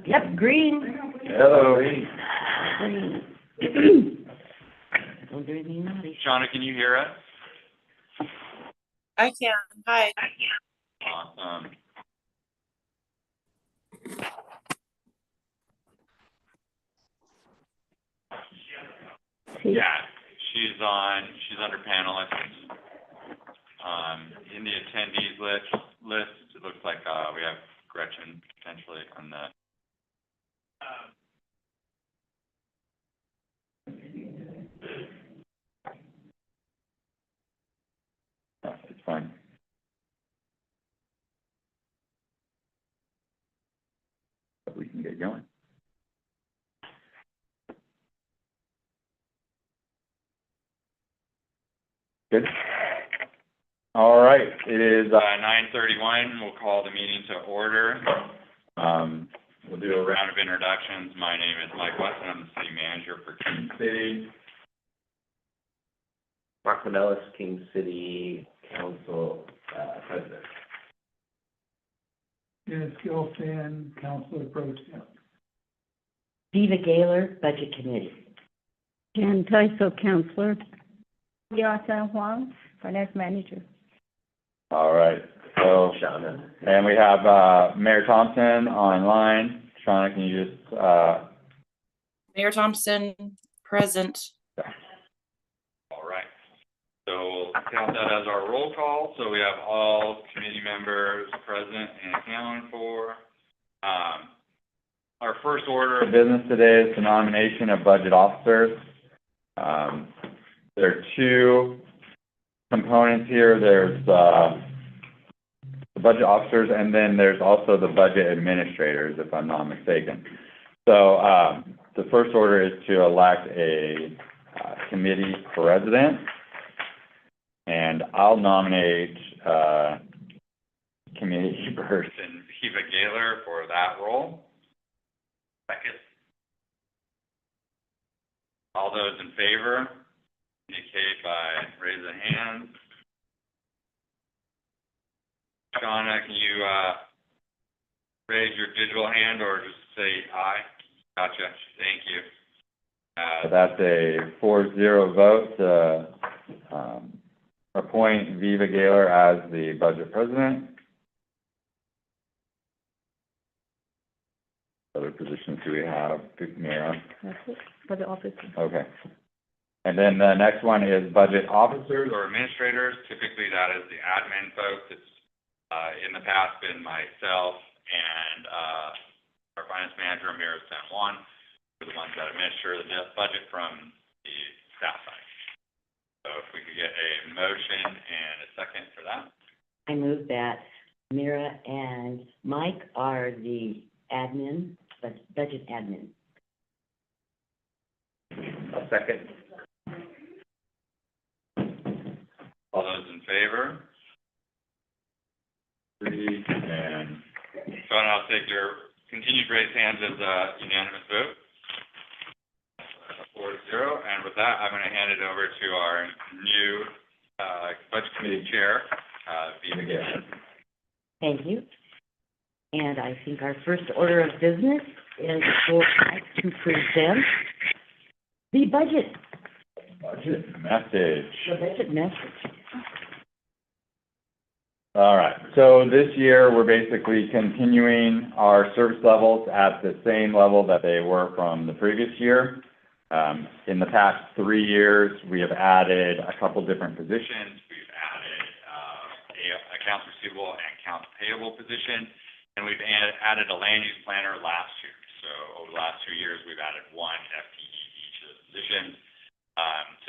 Yep, green. Hello. Green. Don't do anything naughty. Shauna, can you hear us? I can. Hi. Awesome. Yeah, she's under panelists. In the attendees list, it looks like we have Gretchen potentially on the. Oh, it's fine. But we can get going. Good. All right, it is 9:31. We'll call the meeting to order. We'll do a round of introductions. My name is Mike Weston. I'm the city manager for King City. Mark Manellis, King City Council President. Dennis Gilfan, Councilor Pro Tem. Viva Gaylor, Budget Committee. Jan Tyso, Counselor. Yao San Huang, Finance Manager. All right, so, Shauna. and we have Mayor Thompson online. Shauna, can you just Mayor Thompson, present. All right. So we'll count that as our roll call. So we have all committee members present and accounted for. Our first order of business today is the nomination of budget officers. There are two components here. There's the budget officers, and then there's also the budget administrators, if I'm not mistaken. So the first order is to elect a committee president, and I'll nominate committee person Viva Gaylor for that role. Second. All those in favor indicate by raising a hand. Shauna, can you raise your digital hand or just say aye? Gotcha. Thank you. That's a 4-0 vote to appoint Viva Gaylor as the budget president. Other positions do we have, Mira? That's it, for the office. Okay. And then the next one is budget officers or administrators. Typically that is the admin folks. It's in the past been myself and our finance manager, Mira San Juan, who are the ones that administer the budget from the staff side. So if we could get a motion and a second for that. I move that Mira and Mike are the admin, budget admin. A second. All those in favor? 3, and Sean, I'll take your continued raised hands as a unanimous vote. 4-0, and with that, I'm going to hand it over to our new budget committee chair, Viva Gaylor. Thank you. And I think our first order of business is for Mike to present the budget. Budget message. The budget message. All right, so this year we're basically continuing our service levels at the same level that they were from the previous year. In the past 3 years, we have added a couple different positions. We've added accounts receivable and accounts payable position, and we've added a land use planner last year. So over the last 2 years, we've added 1 FTE each of the positions.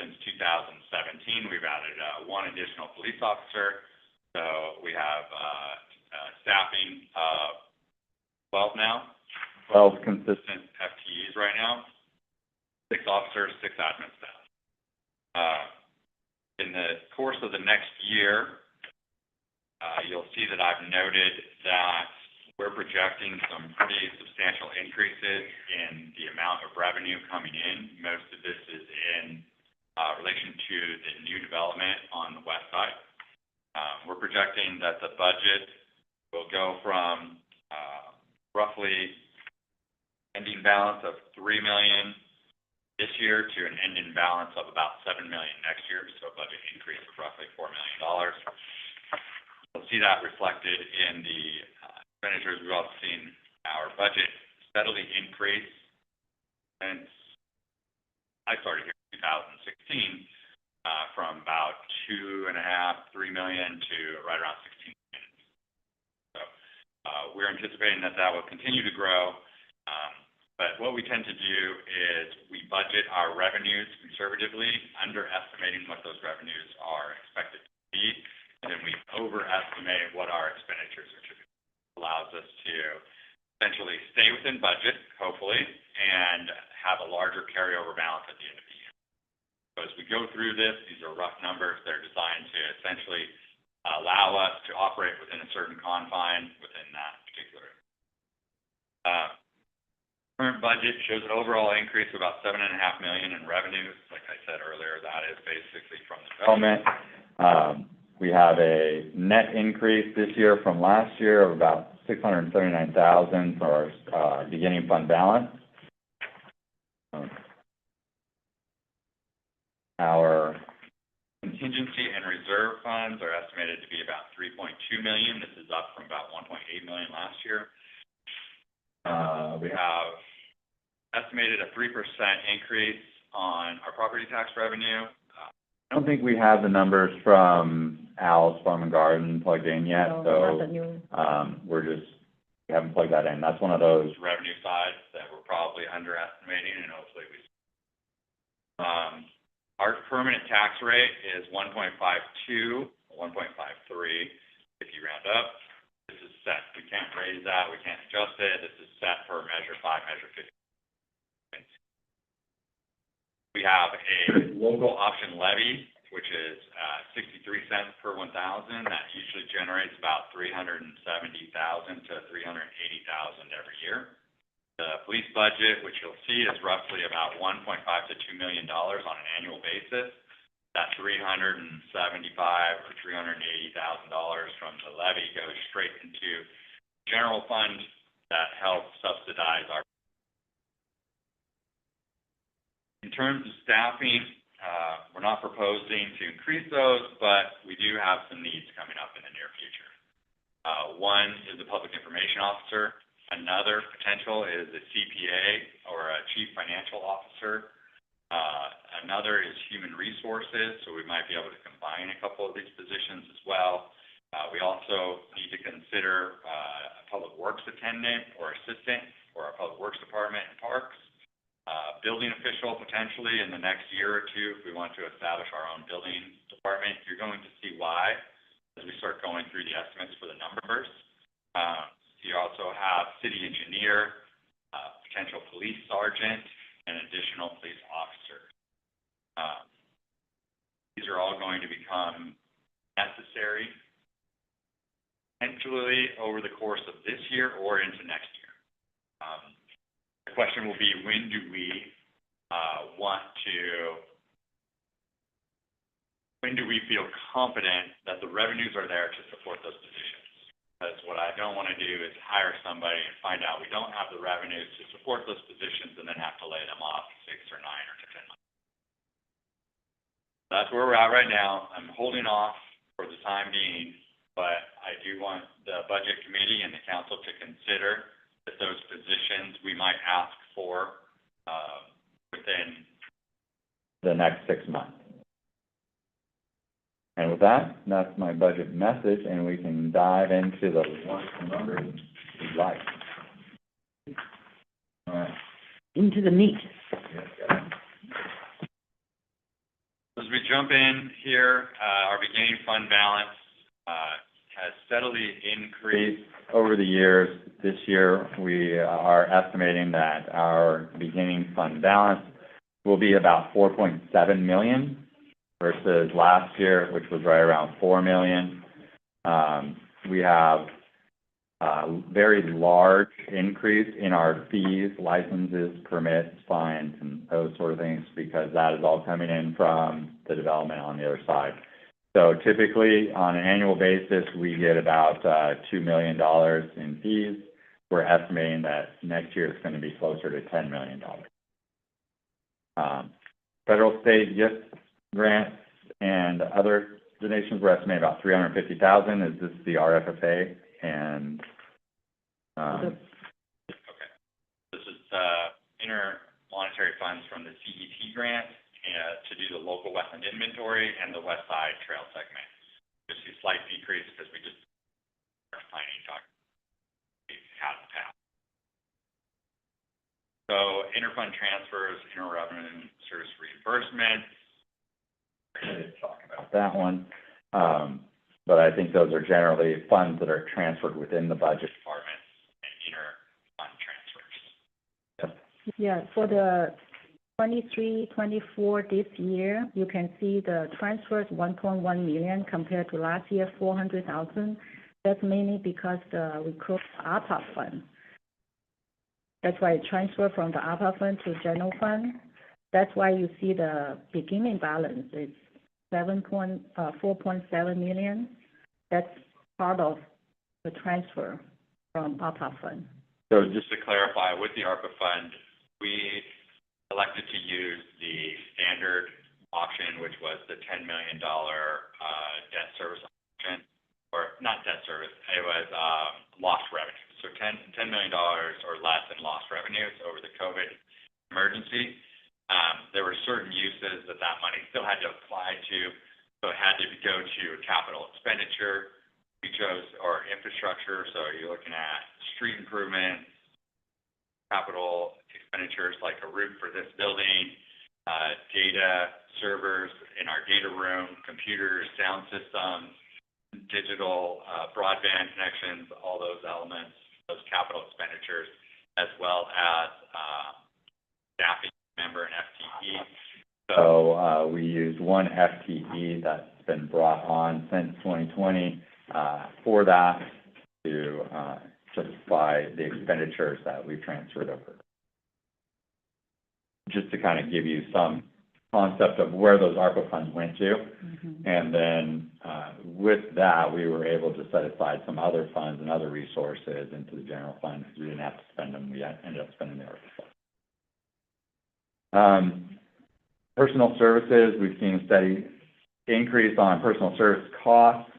Since 2017, we've added 1 additional police officer. So we have staffing 12 now, 12 consistent FTEs right now, 6 officers, 6 admin staff. In the course of the next year, you'll see that I've noted that we're projecting some pretty substantial increases in the amount of revenue coming in. Most of this is in relation to the new development on the west side. We're projecting that the budget will go from roughly ending balance of $3 million this year to an ending balance of about $7 million next year, so a budget increase of roughly $4 million. You'll see that reflected in the expenditures. We've also seen our budget steadily increase since I started here in 2016, from about $2.5–3 million to right around $16 million. So we're anticipating that will continue to grow. But what we tend to do is we budget our revenues conservatively, underestimating what those revenues are expected to be, and then we overestimate what our expenditures are to be. Allows us to essentially stay within budget, hopefully, and have a larger carryover balance at the end of the year. So as we go through this, these are rough numbers. They're designed to essentially allow us to operate within a certain confine within that particular. Current budget shows an overall increase of about $7.5 million in revenues. Like I said earlier, that is basically from the development. We have a net increase this year from last year of about $679,000 for our beginning fund balance. Our contingency and reserve funds are estimated to be about $3.2 million. This is up from about $1.8 million last year. We have estimated a 3% increase on our property tax revenue. I don't think we have the numbers from Al's Farm and Garden plugged in yet, No, not the new. we haven't plugged that in. That's one of those revenue sides that we're probably underestimating, and hopefully our permanent tax rate is 1.52, 1.53 if you round up. This is set. We can't raise that. We can't adjust it. This is set per Measure 5, Measure 50. We have a local option levy, which is 63 cents per 1,000. That usually generates about $370,000 to $380,000 every year. The police budget, which you'll see, is roughly about $1.5 to $2 million on an annual basis. That $375,000 or $380,000 from the levy goes straight into general fund that helps subsidize our. In terms of staffing, we're not proposing to increase those, but we do have some needs coming up in the near future. One is the public information officer. Another potential is a CPA or a chief financial officer. Another is human resources, so we might be able to combine a couple of these positions as well. We also need to consider a public works attendant or assistant for our public works department and parks. Building official potentially in the next year or two if we want to establish our own building department. You're going to see why as we start going through the estimates for the numbers. You also have city engineer, potential police sergeant, and additional police officers. These are all going to become necessary potentially over the course of this year or into next year. The question will be, when do we feel confident that the revenues are there to support those positions? Because what I don't want to do is hire somebody and find out we don't have the revenues to support those positions and then have to lay them off 6 or 9 or 10 months. That's where we're at right now. I'm holding off for the time being, but I do want the budget committee and the council to consider that those positions we might ask for within the next 6 months. And with that, that's my budget message, and we can dive into the numbers if you'd like. All right. Into the meat. As we jump in here, our beginning fund balance has steadily increased over the years. This year, we are estimating that our beginning fund balance will be about $4.7 million versus last year, which was right around $4 million. We have a very large increase in our fees, licenses, permits, fines, and those sort of things, because that is all coming in from the development on the other side. So typically, on an annual basis, we get about $2 million in fees. we're estimating that next year it's gonna be closer to $10 million. Federal, state gift grants and other donations, we're estimating about $350,000. Is this the RFFA? And, Okay. This is, intermonetary funds from the CET grant, to do the local wetland inventory and the west side trail segment. Just a slight decrease because we just are planning talk we've had in the past. So interfund transfers, inter-revenue service reimbursement. talk about that one. But I think those are generally funds that are transferred within the budget. Departments and inter-fund transfers. Yeah, for the 23-24 this year, you can see the transfers 1.1 million compared to last year, 400,000. That's mainly because we closed the ARPA fund. That's why it transferred from the ARPA fund to general fund. That's why you see the beginning balance is 4.7 million. That's part of the transfer from ARPA fund. So just to clarify, with the ARPA fund, we elected to use the standard option, which was the $10 million debt service option, or not debt service, it was lost revenue. So $10 million or less in lost revenues over the COVID emergency. There were certain uses that money still had to apply to, so it had to go to capital expenditure. We chose, or infrastructure, so you're looking at street improvements, capital expenditures like a roof for this building, data servers in our data room, computers, sound systems, digital broadband connections, all those elements, those capital expenditures, as well as staffing member and FTE. So, we use one FTE that's been brought on since 2020, for that to justify the expenditures that we've transferred over. Just to kind of give you some concept of where those ARPA funds went to. Mm-hmm. And then, with that, we were able to set aside some other funds and other resources into the general fund, because we didn't have to spend them, we ended up spending the ARPA funds. Personal services, we've seen a steady increase on personal service costs.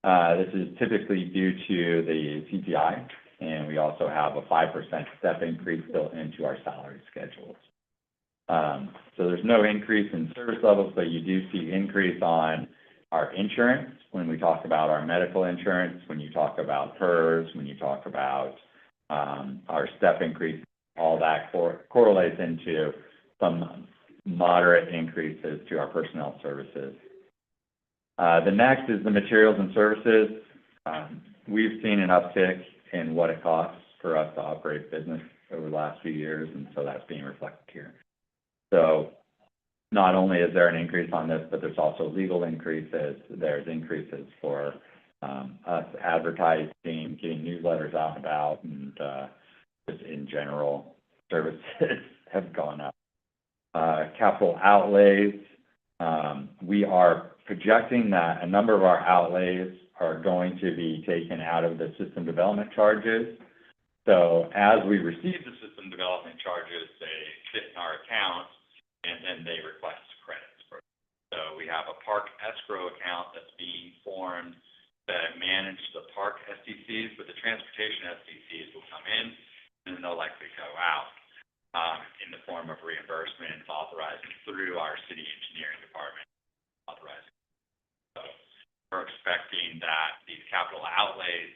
This is typically due to the CPI, and we also have a 5% step increase built into our salary schedules. So there's no increase in service levels, but you do see increase on our insurance when we talk about our medical insurance, when you talk about PERS, when you talk about our step increase, all that correlates into some moderate increases to our personnel services. The next is the materials and services. We've seen an uptick in what it costs for us to operate business over the last few years, and so that's being reflected here. So not only is there an increase on this, but there's also legal increases. There's increases for us advertising, getting newsletters out and about, and just in general, services have gone up. Capital outlays, we are projecting that a number of our outlays are going to be taken out of the system development charges. So as we receive the system development charges, they sit in our accounts, and then they request credits for it. So we have a park escrow account that's being formed to manage the park SDCs, but the transportation SDCs will come in, and then they'll likely go out in the form of reimbursements authorized through our city engineering department authorizing. So we're expecting that these capital outlays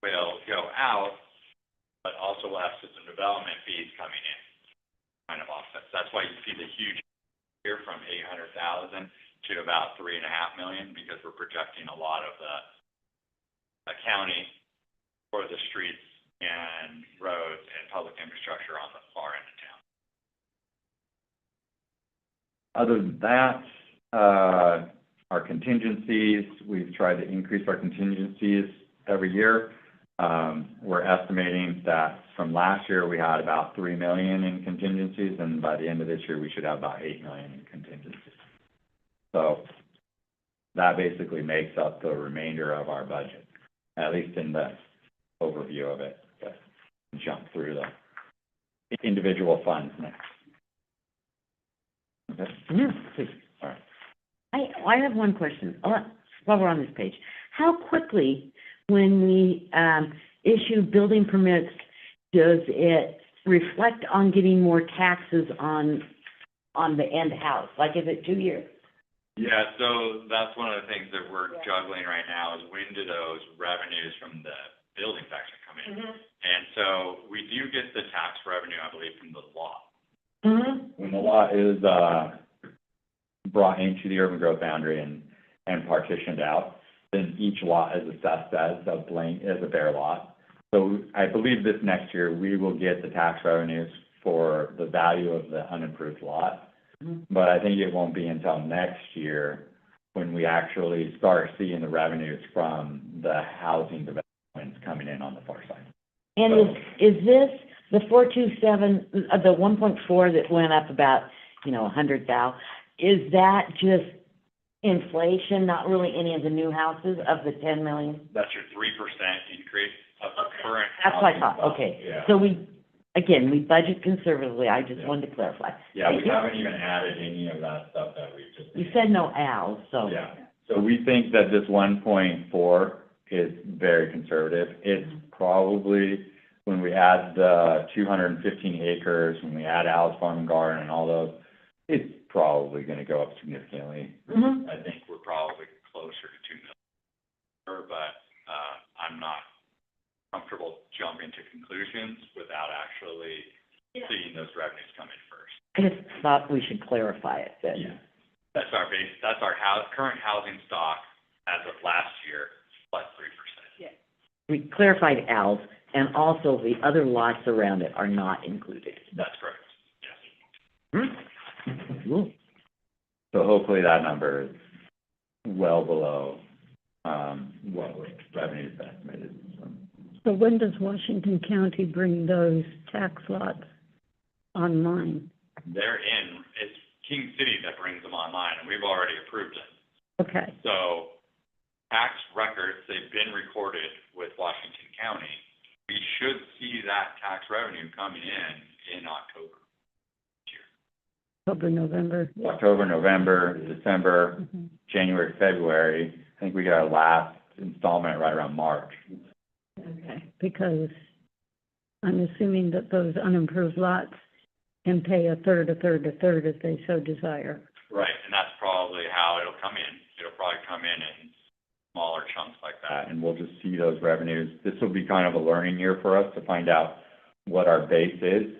will go out, but also we'll have system development fees coming in, kind of offsets. That's why you see the huge here from 800,000 to about 3.5 million, because we're projecting a lot of the accounting for the streets and roads and public infrastructure on the far end of town. Other than that, our contingencies, we've tried to increase our contingencies every year. We're estimating that from last year, we had about 3 million in contingencies, and by the end of this year, we should have about 8 million in contingencies. So that basically makes up the remainder of our budget, at least in the overview of it. But jump through the individual funds next. Okay, Yeah, please. all right. I have one question, while we're on this page. How quickly, when we, issue building permits, does it reflect on getting more taxes on the end house? Like, is it 2 years? Yeah, so that's one of the things that we're juggling right now is when do those revenues from the buildings actually come in? And so we do get the tax revenue, I believe, from the lot. When the lot is, brought into the urban growth boundary and partitioned out, then each lot is assessed as a bare lot. So I believe this next year, we will get the tax revenues for the value of the unimproved lot. But I think it won't be until next year when we actually start seeing the revenues from the housing developments coming in on the far side. And is this, the 427, the 1.4 that went up about, 100,000, is that just inflation, not really any of the new houses of the 10 million? That's your 3% increase of the current. That's what I thought, housing stock. okay. Yeah. So we budget conservatively, I just wanted to clarify. Yeah, we haven't even added any of that stuff that we just. You said no Al's, so. Yeah, so we think that this 1.4 is very conservative. It's probably, when we add the 215 acres, when we add Al's Farm and Garden and all those, it's probably gonna go up significantly. Mhm. I think we're probably closer to 2 million, but, I'm not comfortable jumping to conclusions without actually seeing those revenues come in first. I just thought we should clarify it, that. Yeah. That's our current housing stock as of last year, plus 3%. We clarified Al's, and also the other lots around it are not included. That's correct, yes. Cool. So hopefully that number is well below, what was revenues estimated, so. So when does Washington County bring those tax lots online? It's King City that brings them online, and we've already approved it. Okay, So, tax records, they've been recorded with Washington County. We should see that tax revenue coming in October. October, November. October, November, December, Mhm. January, February, I think we got our last installment right around March. Okay, because I'm assuming that those unimproved lots can pay a third if they so desire. Right, and that's probably how it'll come in. It'll probably come in smaller chunks like that. And we'll just see those revenues. This will be kind of a learning year for us to find out what our base is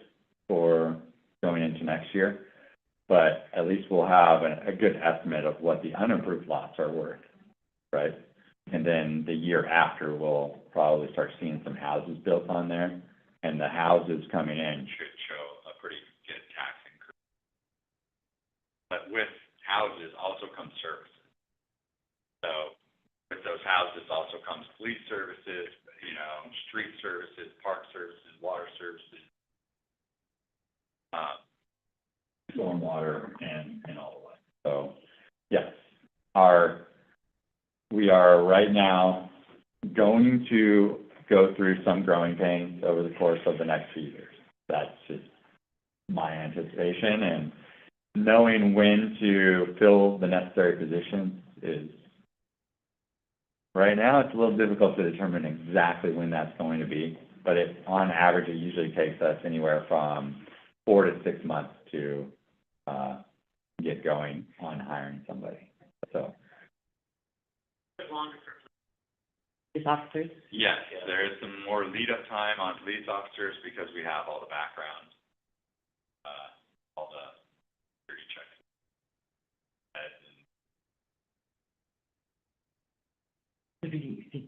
for going into next year. But at least we'll have a good estimate of what the unimproved lots are worth, right? And then the year after, we'll probably start seeing some houses built on there, and the houses coming in Should show a pretty good tax increase. But with houses also comes services. So with those houses also comes police services, street services, park services, water services. stormwater and all of that. So, yes, we are right now going to go through some growing pains over the course of the next few years. That's just my anticipation, and knowing when to fill the necessary positions is, right now, it's a little difficult to determine exactly when that's going to be, but on average, it usually takes us anywhere from 4 to 6 months to get going on hiring somebody, so. Police officers? Yes, there is some more lead-up time on police officers because we have all the background, all the security checks.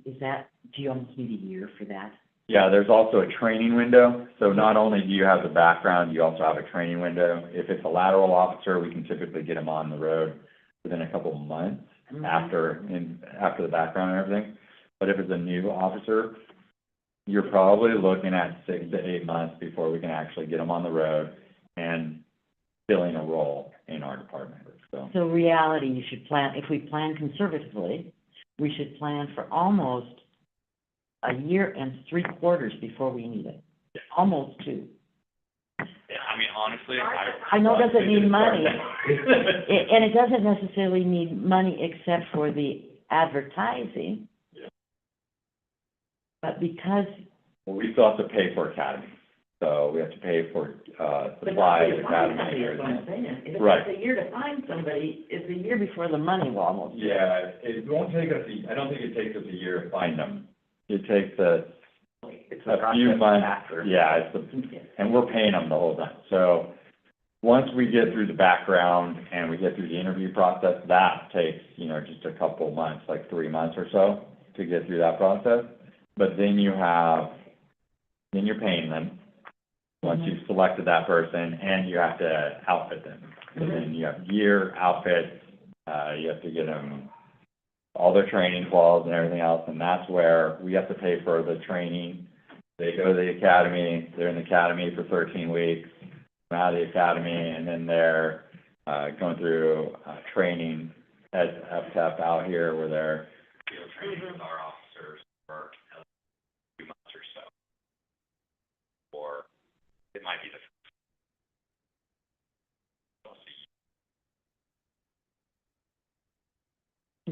Is that, do you almost need a year for that? Yeah, there's also a training window, so not only do you have the background, you also have a training window. If it's a lateral officer, we can typically get them on the road within a couple of months after the background and everything. But if it's a new officer, you're probably looking at 6 to 8 months before we can actually get them on the road and filling a role in our department, so. So reality, you should plan, if we plan conservatively, we should plan for almost a year and 3 quarters before we need it. almost two. Yeah, I mean, honestly, I know it doesn't need money. And it doesn't necessarily need money except for the advertising. Yeah. But because. Well, we still have to pay for academy, so we have to pay for, supplies, academy, That's what I'm everything. saying. If it Right. takes a year to find somebody, it's a year before the money will almost. Yeah, it won't take us, I don't think it takes us a year to find them. It takes us It's the a few process months, after. yeah, and we're paying them the whole time. So, once we get through the background and we get through the interview process, that takes, just a couple months, like 3 months or so to get through that process. But then you're paying them, once you've selected that person, and you have to outfit them. So then you have gear, outfits, you have to get them all their training quals and everything else, and that's where we have to pay for the training. They go to the academy, they're in the academy for 13 weeks, come out of the academy, and then they're, going through, training at FTEP out here where they're field training with our officers for a few months or so. Or it might be the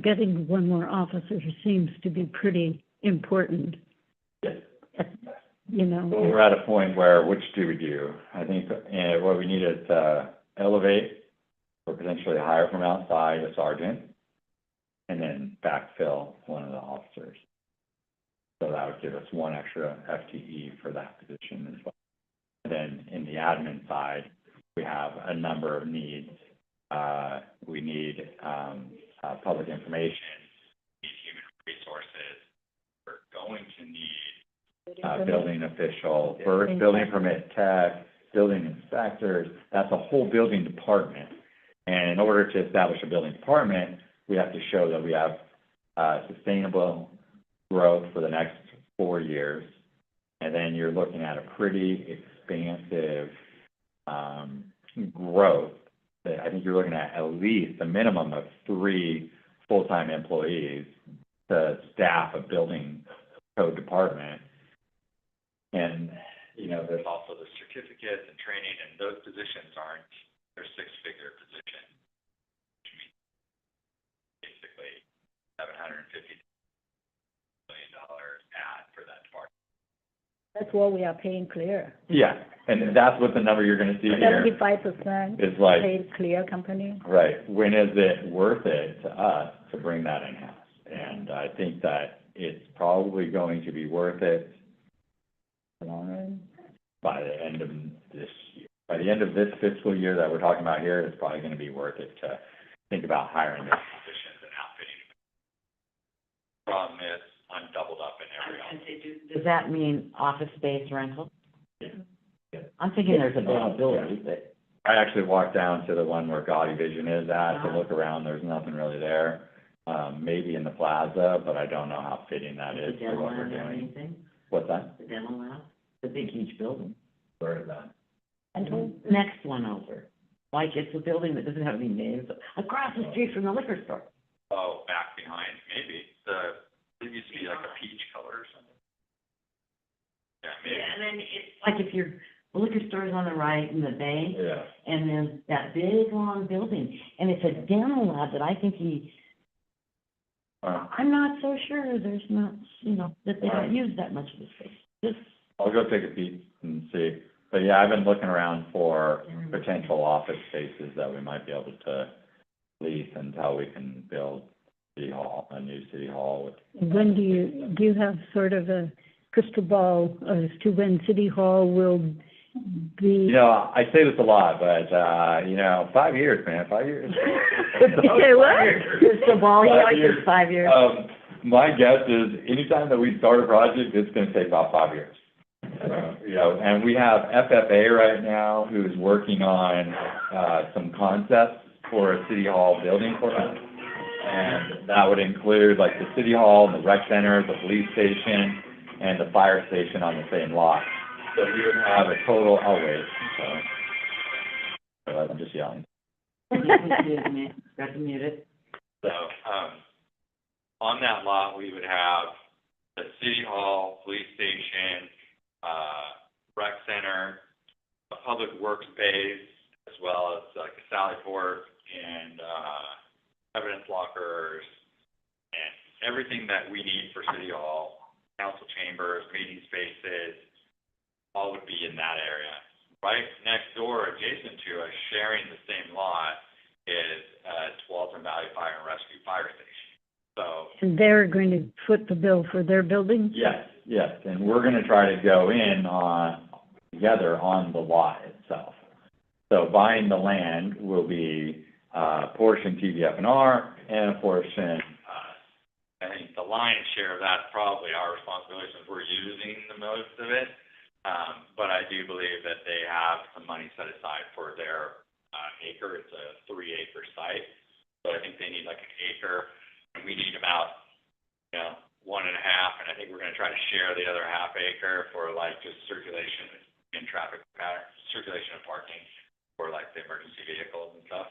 Getting one more officer seems to be pretty important. Yes. Well, Well, we're at a point where, which do we do? I think, what we need is to elevate or potentially hire from outside a sergeant and then backfill one of the officers. So that would give us one extra FTE for that position as well. And then in the admin side, we have a number of needs. We need, public information, we need human resources. We're going to need building official, first building permit tech, building inspectors, that's a whole building department. And in order to establish a building department, we have to show that we have, sustainable growth for the next 4 years. And then you're looking at a pretty expansive, growth. I think you're looking at least a minimum of 3 full-time employees to staff a building code department. And, there's also the certificates and training, and those positions they're six-figure positions. Which means basically $750 million ad for that department. That's what we are paying Clear. yeah, and that's what the number you're gonna see here 75% is like, paid Clear company. right, when is it worth it to us to bring that in-house? And I think that it's probably going to be worth it by the end of this year. By the end of this fiscal year that we're talking about here, it's probably gonna be worth it to think about hiring those positions and outfitting. Problem is, I'm doubled up in every office. Does that mean office space rental? Yeah. I'm thinking there's availability, but. I actually walked down to the one where Gaudy Vision is at to look around, there's nothing really there. Maybe in the plaza, but I don't know how fitting that is The for dental what we're lab or doing. anything? What's that? The dental lab, the big huge building. Where is that? And Next one over. Like it's a building that doesn't have any names, across the street from the liquor store. Oh, back behind, maybe. It used to be like a peach color or something. Yeah, maybe. Yeah, and then it's like if the liquor store is on the right and the bank, Yeah. and then that big long building, and it's a dental lab that I think I'm not so sure there's not, that they don't use that much of the space. Just, I'll go take a peek and see. But yeah, I've been looking around for potential office spaces that we might be able to lease until we can build a new city hall with. when do you have sort of a crystal ball as to when City Hall will be? I say this a lot, but, 5 years, man, 5 years. Say what? crystal ball, he 5 likes years. his 5 years. My guess is anytime that we start a project, it's gonna take about 5 years. And we have FFA right now who's working on, some concepts for a city hall building for us. And that would include like the city hall, the rec center, the police station, and the fire station on the same lot. So we would have a total, I'm just yelling. Excuse me, got to mute it. So, on that lot, we would have the city hall, police station, rec center, a public works space, as well as like a sally port and, evidence lockers and everything that we need for City Hall, council chambers, meeting spaces, all would be in that area. Right next door, adjacent to us, sharing the same lot, is, Walton Valley Fire and Rescue Fire Station. So, And they're going to foot the bill for their building? Yes, yes, and we're gonna try to go in together on the lot itself. So buying the land will be, portion TDF&R and a portion us. I think the lion's share of that's probably our responsibility since we're using the most of it. But I do believe that they have some money set aside for their, acre. It's a 3-acre site. So I think they need like an acre, and we need about, 1.5, and I think we're gonna try to share the other half acre for like just circulation and traffic pattern, circulation and parking for like the emergency vehicles and stuff.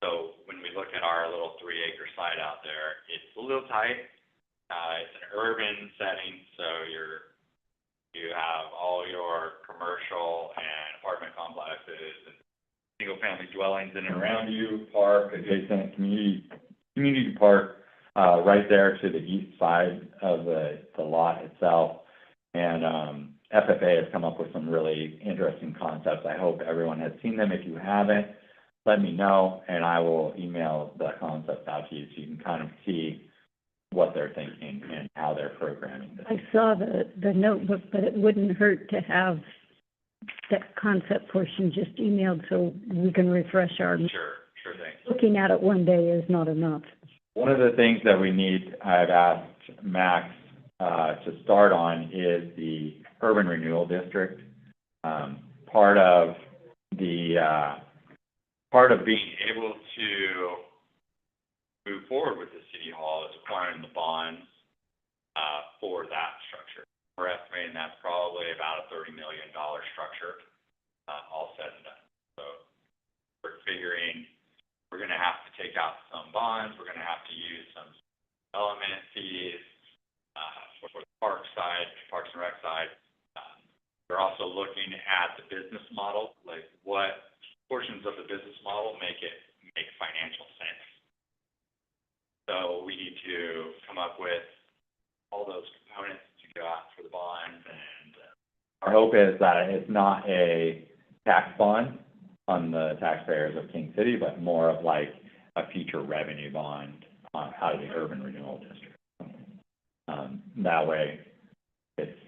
So when we look at our little 3-acre site out there, it's a little tight. It's an urban setting, so you have all your commercial and apartment complexes and single-family dwellings in and around you, park, adjacent community park, right there to the east side of the lot itself. And, FFA has come up with some really interesting concepts. I hope everyone has seen them. If you haven't, let me know, and I will email the concepts out to you so you can kind of see what they're thinking and how they're programming this. I saw the notebook, but it wouldn't hurt to have that concept portion just emailed so we can refresh our, Sure thing. looking at it one day is not enough. One of the things that we need, I've asked Max, to start on is the urban renewal district. Part of being able to move forward with the City Hall is acquiring the bonds, for that structure. We're estimating that's probably about a $30 million structure, all said and done. So we're figuring we're gonna have to take out some bonds, we're gonna have to use some development fees, for the park side, Parks and Rec side. We're also looking at the business model, like what portions of the business model make financial sense. So we need to come up with all those components to go out for the bonds, and our hope is that it's not a tax bond on the taxpayers of King City, but more of like a future revenue bond out of the urban renewal district. That way it's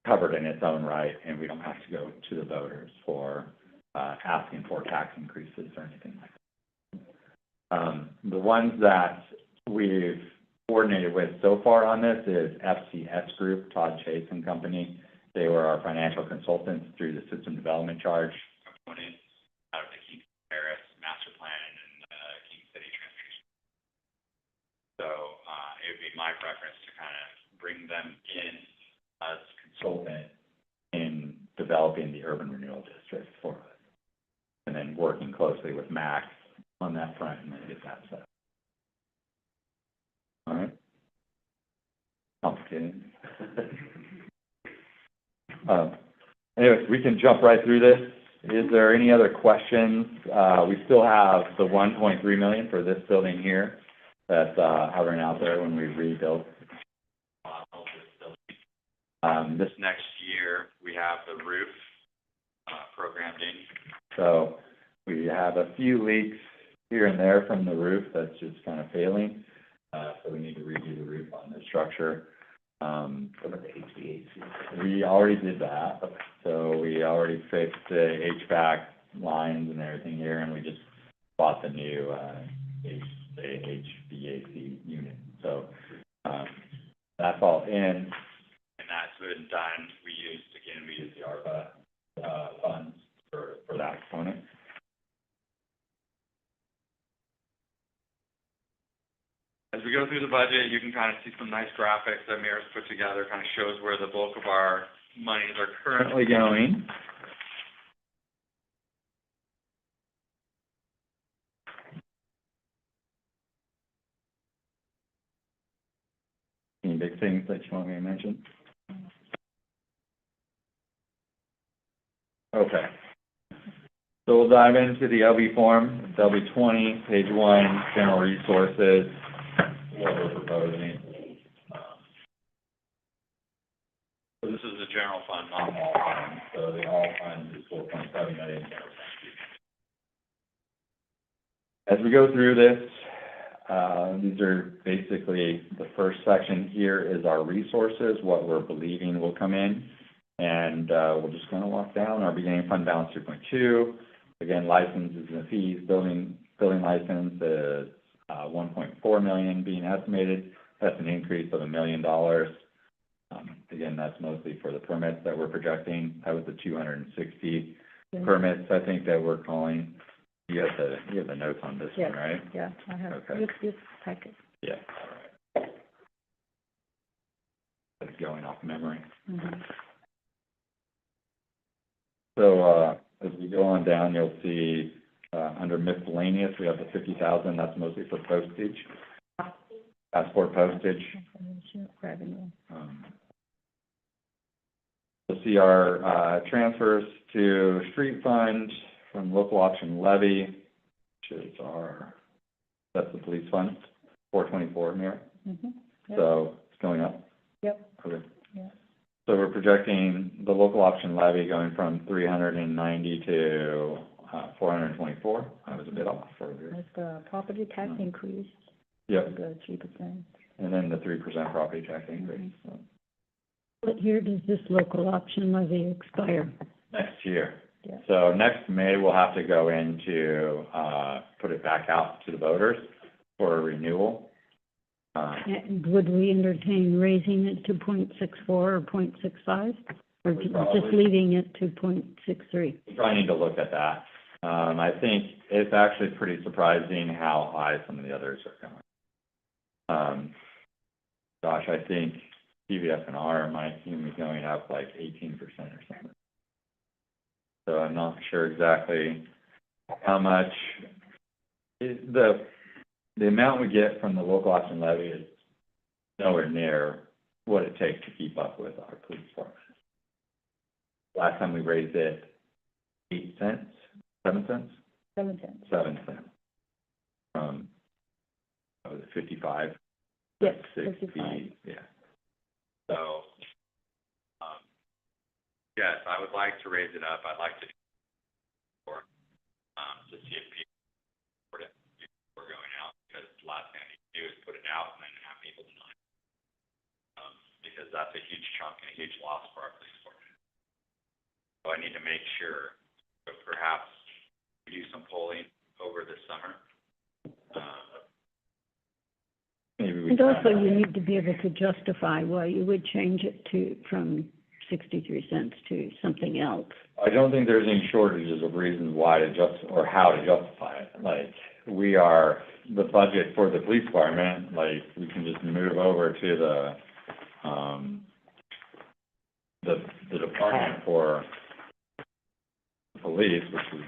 covered in its own right, and we don't have to go to the voters for asking for tax increases or anything like that. The ones that we've coordinated with so far on this is FCS Group, Todd Chase and Company. They were our financial consultants through the system development charge component out of the King Paris Master Plan and King City Transportation. So it would be my preference to kind of bring them in as consultant in developing the urban renewal district for us, and then working closely with Max on that front and then get that set. All right. Complicated. Anyways, we can jump right through this. Is there any other questions? We still have the $1.3 million for this building here that's hovering out there when we rebuild this next year. We have the roof programmed in. So we have a few leaks here and there from the roof that's just kind of failing. So we need to redo the roof on the structure. What about the HVAC? We already did that. So we already fixed the HVAC lines and everything here, and we just bought the new HVAC unit. So that's all in, and that's been done. We used the ARPA funds for that component. As we go through the budget, you can kind of see some nice graphics that Mira's put together, kind of shows where the bulk of our monies are currently going. Any big things that you want me to mention? Okay. So we'll dive into the LB form. It's LB 20, page 1, general resources, what we're proposing. So this is the general fund, not all fund. So the all fund is 4.7 million. As we go through this, these are basically, the first section here is our resources, what we're believing will come in. And we're just going to walk down our beginning fund balance 2.2. Again, licenses and fees, building license is 1.4 million being estimated. That's an increase of $1 million. Again, that's mostly for the permits that we're projecting. That was the 260 permits, I think, that we're calling. You have the notes on this one, right? Yeah, I have, Okay. this packet. Yeah, all right. That's going off memory. Mhm. So, as we go on down, you'll see, under miscellaneous, we have the 50,000, that's mostly for postage, passport postage. Revenue. You'll see our, transfers to street fund from local option levy, which is that's the police fund, 424 here. Mhm. Yep. So it's going up. Yep. Okay. Yeah. So we're projecting the local option levy going from 390 to 424. I was a bit off earlier. That's the property tax increase, Yep, the 3%. and then the 3% property tax increase. So What year does this local option levy expire? next year. Yeah. So next May, we'll have to go into, put it back out to the voters for a renewal. And would we entertain raising it to 0.64 or 0.65? Or We just probably- leaving it to 0.63? We probably need to look at that. I think it's actually pretty surprising how high some of the others are going. Gosh, I think TVF&R might even be going up like 18% or something. So I'm not sure exactly how much. The amount we get from the local option levy is nowhere near what it takes to keep up with our police department. Last time we raised it, 8 cents, 7 cents? 7 cents. 7 cents. From, what was it, 55? Yes, 60, 55. yeah. So, yes, I would like to raise it up. I'd like to, to see if people support it before going out, because the last thing I need to do is put it out and then have people deny it. Because that's a huge chunk and a huge loss for our police department. So I need to make sure, but perhaps we do some polling over the summer. Maybe we And can- also, you need to be able to justify why you would change it from 63 cents to something else. I don't think there's any shortages of reasons why to or how to justify it. Like, we are, the budget for the police department, like, we can just move over to the department for police, which is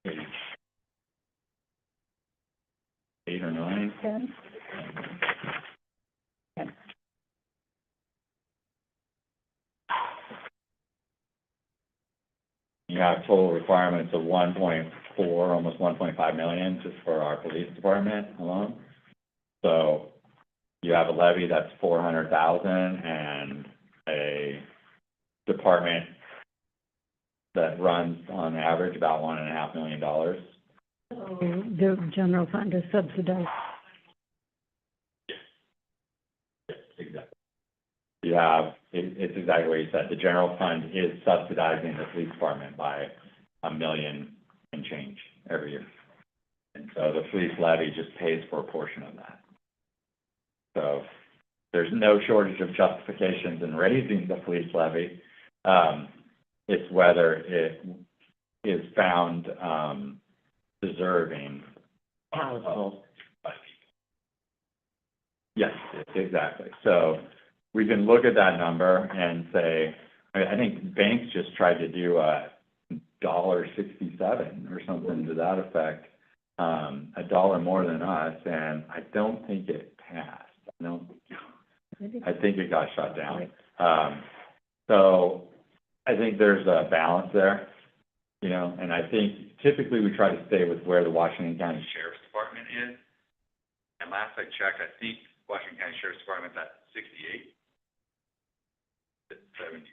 page 8 or 9. 10? You have total requirements of 1.4, almost 1.5 million just for our police department alone. So you have a levy that's 400,000 and a department that runs on average about $1.5 million. The general fund is subsidized. Exactly. You have, it's exactly what you said, the general fund is subsidizing the police department by $1 million and change every year. And so the police levy just pays for a portion of that. So there's no shortage of justifications in raising the police levy. It's whether it is found, deserving. Palatable. By people. Yes, exactly. So we can look at that number and say, I think banks just tried to do $1.67 or something to that effect, $1 more than us, and I don't think it passed. I think it got shut down. So I think there's a balance there, you know, and I think typically we try to stay with where the Washington County Sheriff's Department is. And last I checked, I think Washington County Sheriff's Department's at 68. It's 70.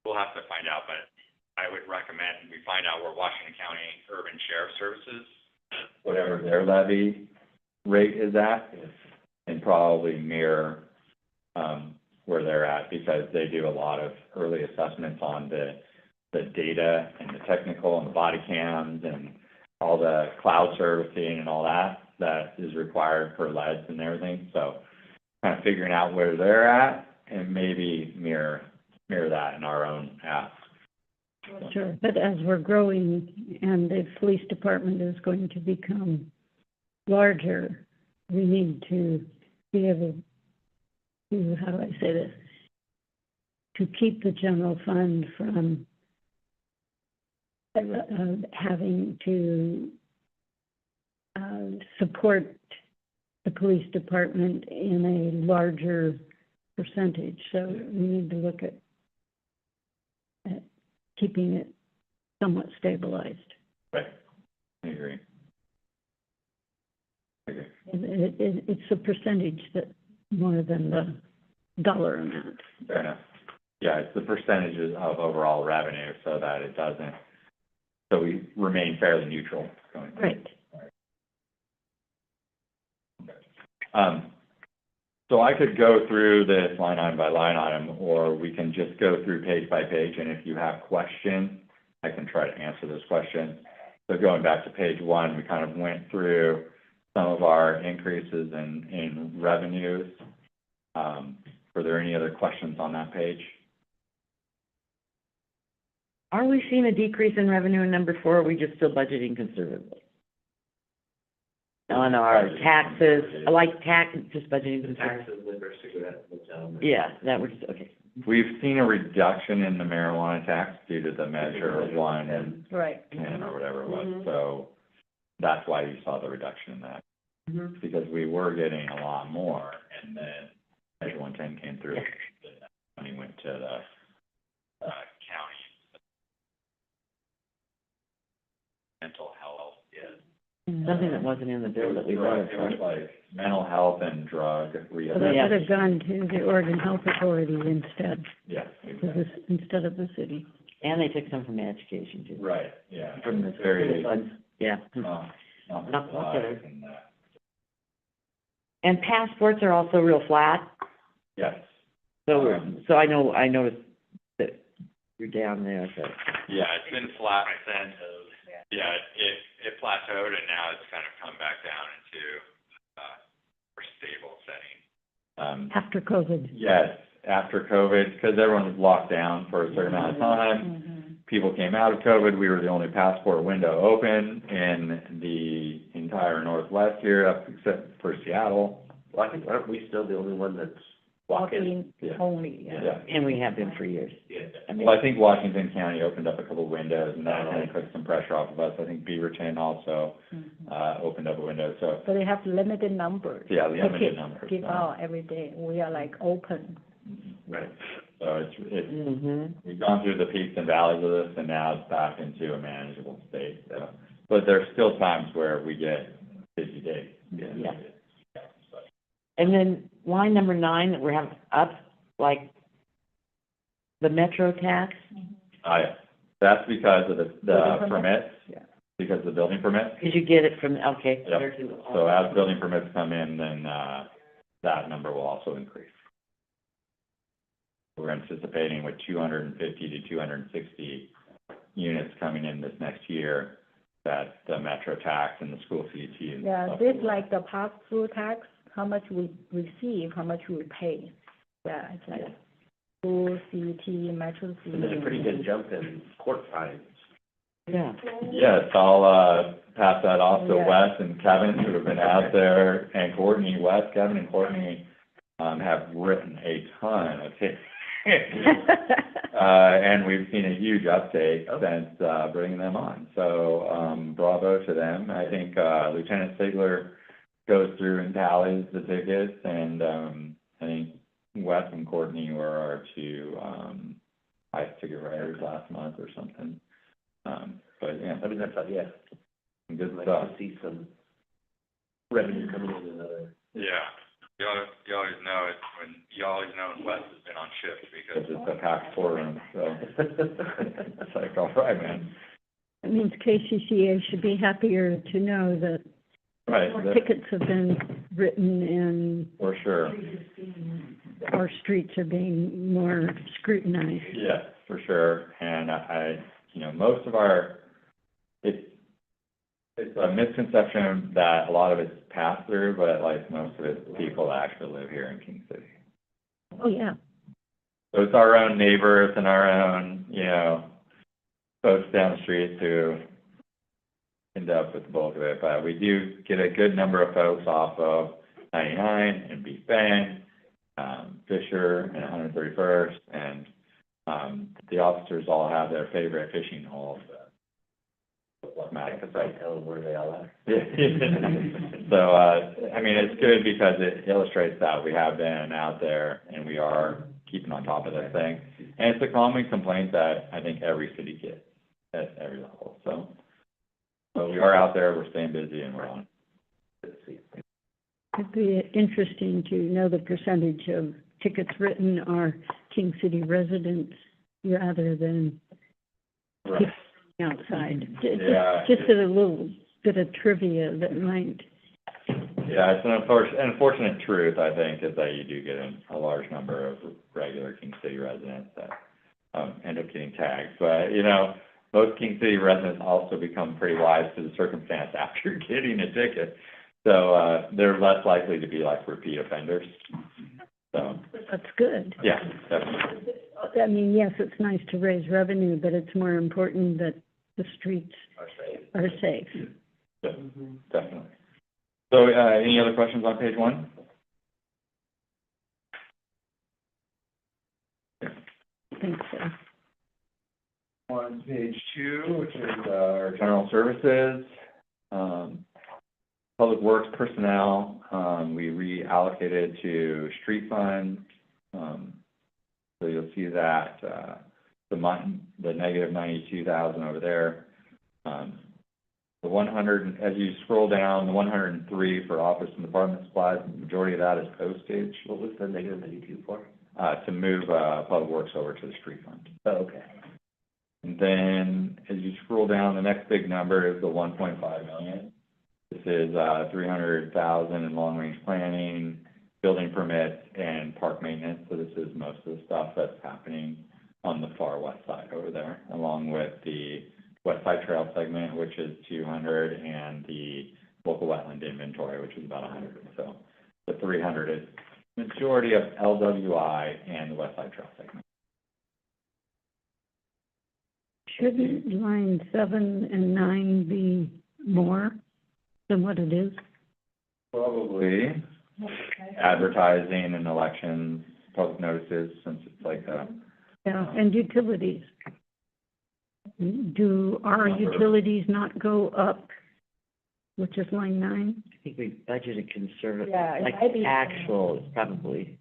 We'll have to find out, but I would recommend we find out where Washington County Urban Sheriff Services. whatever their levy rate is at, and probably mirror, where they're at, because they do a lot of early assessments on the data and the technical and the body cams and all the cloud servicing and all that is required for LEDs and everything, so kind of figuring out where they're at and maybe mirror that in our own ask. Sure, but as we're growing and the police department is going to become larger, we need to be able to, how do I say this? To keep the general fund from having to support the police department in a larger percentage. So we need to look at keeping it somewhat stabilized. Right, I agree. It's a percentage that, more than the dollar amount. Fair enough. Yeah, it's the percentages of overall revenue, so that it doesn't, so we remain fairly neutral going forward. Right. So I could go through this line item by line item, or we can just go through page by page, and if you have questions, I can try to answer those questions. So going back to page 1, we kind of went through some of our increases in revenues. Were there any other questions on that page? Are we seeing a decrease in revenue in number 4, or are we just still budgeting conservatively? On our taxes, just budgeting conservatively? Taxes, liquor, cigarettes, hotel. Yeah, that was, okay. We've seen a reduction in the marijuana tax due to the measure of 1 and Right. 10 or whatever it was, Mhm. so that's why you saw the reduction in that. Mhm. Because we were getting a lot more, and then measure 110 came through, the money went to the, County. Mental health, yes. Something that wasn't in the bill that we voted It was for. like mental health and drug So that rehabilitation. would have gone to the Oregon Health Authority instead, Yeah, to exactly. this, instead of the city. And they took some from education too. Right, yeah. From the Very, funds, yeah. not Not popular. and, And passports are also real flat, yes. so I noticed that you're down there, so. Yeah, it's been flat since, yeah, it plateaued and now it's kind of come back down into, more stable setting. After COVID. Yes, after COVID, because everyone was locked down for a certain amount of time. People came out of COVID, we were the only passport window open in the entire Northwest here, up except for Seattle. Well, I think, aren't we still the only one that's walk-in? Yeah. Only, yeah. Yeah. And we have been for years. Yeah. I mean, Well, I think Washington County opened up a couple of windows, and that kind of took some pressure off of us. I think Beaverton also, opened up a window, so, So they have limited numbers. yeah, to limited give- numbers. Give out every day. We are like open. Right, so it's, mhm. we've gone through the peaks and valleys of this, and now it's back into a manageable state, so. But there's still times where we get busy days. Yeah. And then line number 9 that we're having up, like the metro tax, Yeah, that's because of the Building permits, Yeah. because of the building permits. did you get it from, okay. Yep. So as building permits come in, then, that number will also increase. We're anticipating with 250 to 260 units coming in this next year, that the metro tax and the school CET and Yeah, stuff this will- like the pass-through tax, how much we receive, how much we pay. Yeah, it's like school, CET, metro, CET. And there's a pretty good jump in court fines. Yeah. Yes, I'll, pass that off to Yeah. Wes and Kevin, who have been out there, and Courtney. Wes, Kevin, and Courtney, have written a ton of tickets. And we've seen a huge uptake since, bringing them on, so, bravo to them. I think, Lieutenant Sigler goes through and tallies the tickets, and, I think Wes and Courtney were our two, highest ticket writers last month or something. But yeah, I mean, that's, yeah, good nice stuff. to see some revenue coming in another. Yeah, you always know it when Wes has been on shift It's because just a packed courtroom, so it's like, all right, man. That means KCCA should be happier to know that Right, more that- tickets have been written and for sure. our streets are being more scrutinized. Yes, for sure. And most of it's a misconception that a lot of it's passed through, but like most of it's people that actually live here in King City. Oh, yeah. So it's our own neighbors and our own, folks down the street who end up with the bulk of it. But we do get a good number of folks off of 99 and Beef Bend, Fisher and 131st, and the officers all have their favorite fishing holes. Because I tell them where they all are. So, it's good because it illustrates that we have been out there and we are keeping on top of this thing. And it's a common complaint that I think every city gets at every level, so we are out there, we're staying busy, and we're on. It'd be interesting to know the percentage of tickets written are King City residents rather than Right. outside. Yeah. Just a little bit of trivia that might, Yeah, it's an unfortunate truth, I think, is that you do get a large number of regular King City residents that end up getting tagged. But, most King City residents also become pretty wise to the circumstance after getting a ticket. So they're less likely to be like repeat offenders. So, that's good. yeah, definitely. I mean, yes, it's nice to raise revenue, but it's more important that the streets are safe. Yeah, definitely. So any other questions on page 1? I think so. On page 2, which is our general services, public works personnel, we reallocated to street fund. So you'll see that the negative 92,000 over there. The 100, as you scroll down, the 103 for office and department supplies, the majority of that is postage. What was the negative 92 for? To move public works over to the street fund. Oh, okay. And then, as you scroll down, the next big number is the 1.5 million. This is 300,000 in long-range planning, building permits, and park maintenance. So this is most of the stuff that's happening on the far west side over there, along with the West Side Trail segment, which is 200, and the local wetland inventory, which is about 100. So the 300 is majority of LWI and the West Side Trail segment. Shouldn't line 7 and 9 be more than what it is? Probably advertising and elections, public notices, since it's like Yeah, and utilities. Do our utilities not go up, which is line 9? I think we budgeted conservative, Yeah, it like might be- actual is probably,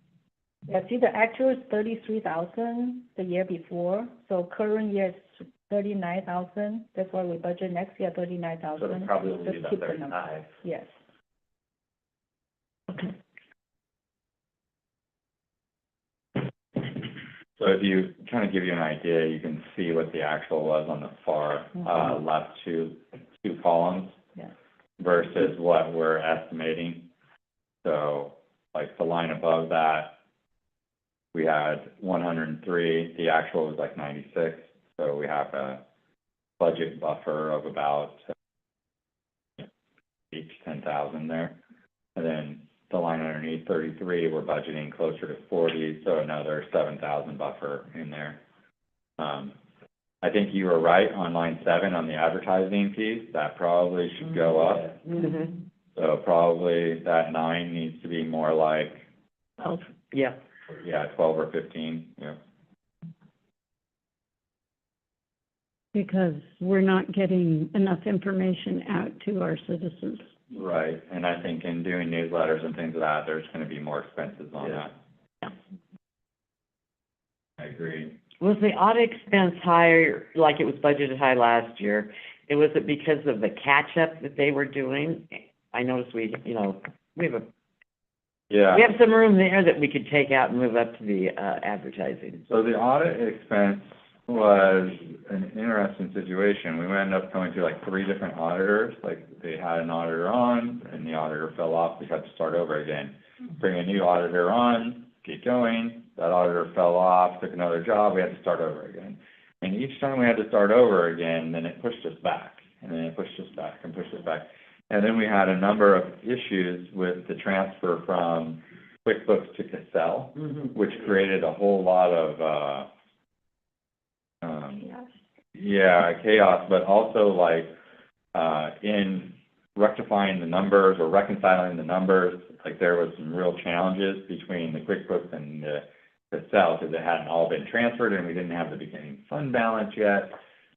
Yeah, see, the actual is 33,000 the year before, so current year is 39,000. That's why we budget next year 39,000. so it'd probably only be Just about keep the number. 35. Yes. So if you kind of give you an idea, you can see what the actual was on the far left two columns Yeah. versus what we're estimating. So like the line above that, we had 103, the actual was like 96. So we have a budget buffer of about 8 to 10,000 there. And then the line underneath 33, we're budgeting closer to 40, so another 7,000 buffer in there. I think you were right on line 7 on the advertising piece. That probably should go up. Mm-hmm. So probably that 9 needs to be more like, 12. Yeah. 12 or 15, yeah. Because we're not getting enough information out to our citizens. Right, and I think in doing newsletters and things of that, there's gonna be more expenses on Yeah. that. I agree. Was the audit expense higher, like it was budgeted high last year? Was it because of the catch-up that they were doing? I noticed we have Yeah. some room there that we could take out and move up to the, advertising. So the audit expense was an interesting situation. We ended up going through like 3 different auditors, like they had an auditor on and the auditor fell off, we had to start over again. Bring a new auditor on, get going, that auditor fell off, took another job, we had to start over again. And each time we had to start over again, then it pushed us back, and then it pushed us back and pushed us back. And then we had a number of issues with the transfer from QuickBooks to Cassell, which created a whole lot of, chaos, but also like, in rectifying the numbers or reconciling the numbers, like there was some real challenges between the QuickBooks and the Cassell, because it hadn't all been transferred and we didn't have the beginning fund balance yet,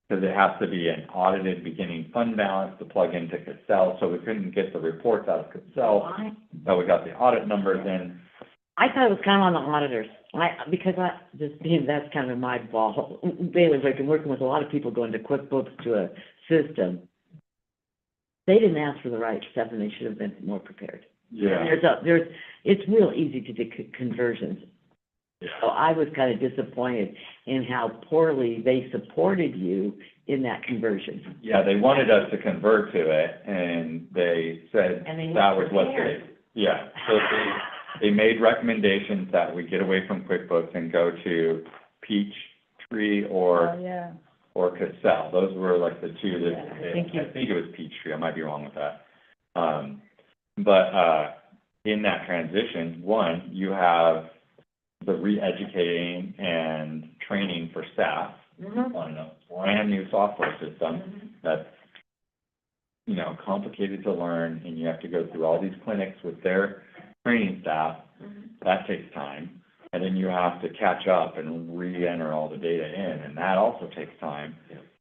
because it has to be an audited beginning fund balance to plug into Cassell, so we couldn't get the reports out of Cassell, but we got the audit numbers in. I thought it was kind of on the auditors, that's kind of my ball. Bailey's, I've been working with a lot of people going to QuickBooks to a system. They didn't ask for the right stuff and they should have been more prepared. Yeah. It's real easy to do conversions. Yeah. So I was kind of disappointed in how poorly they supported you in that conversion. Yeah, they wanted us to convert to it, and they said And they that was weren't what prepared. so they made recommendations that we get away from QuickBooks and go to Peachtree or Cassell. Those were like the 2 that, I think it was Peachtree, I might be wrong with that. But in that transition, one, you have the re-educating and training for staff on a brand new software system that's, complicated to learn, and you have to go through all these clinics with their training staff. That takes time. And then you have to catch up and re-enter all the data in, and that also takes time.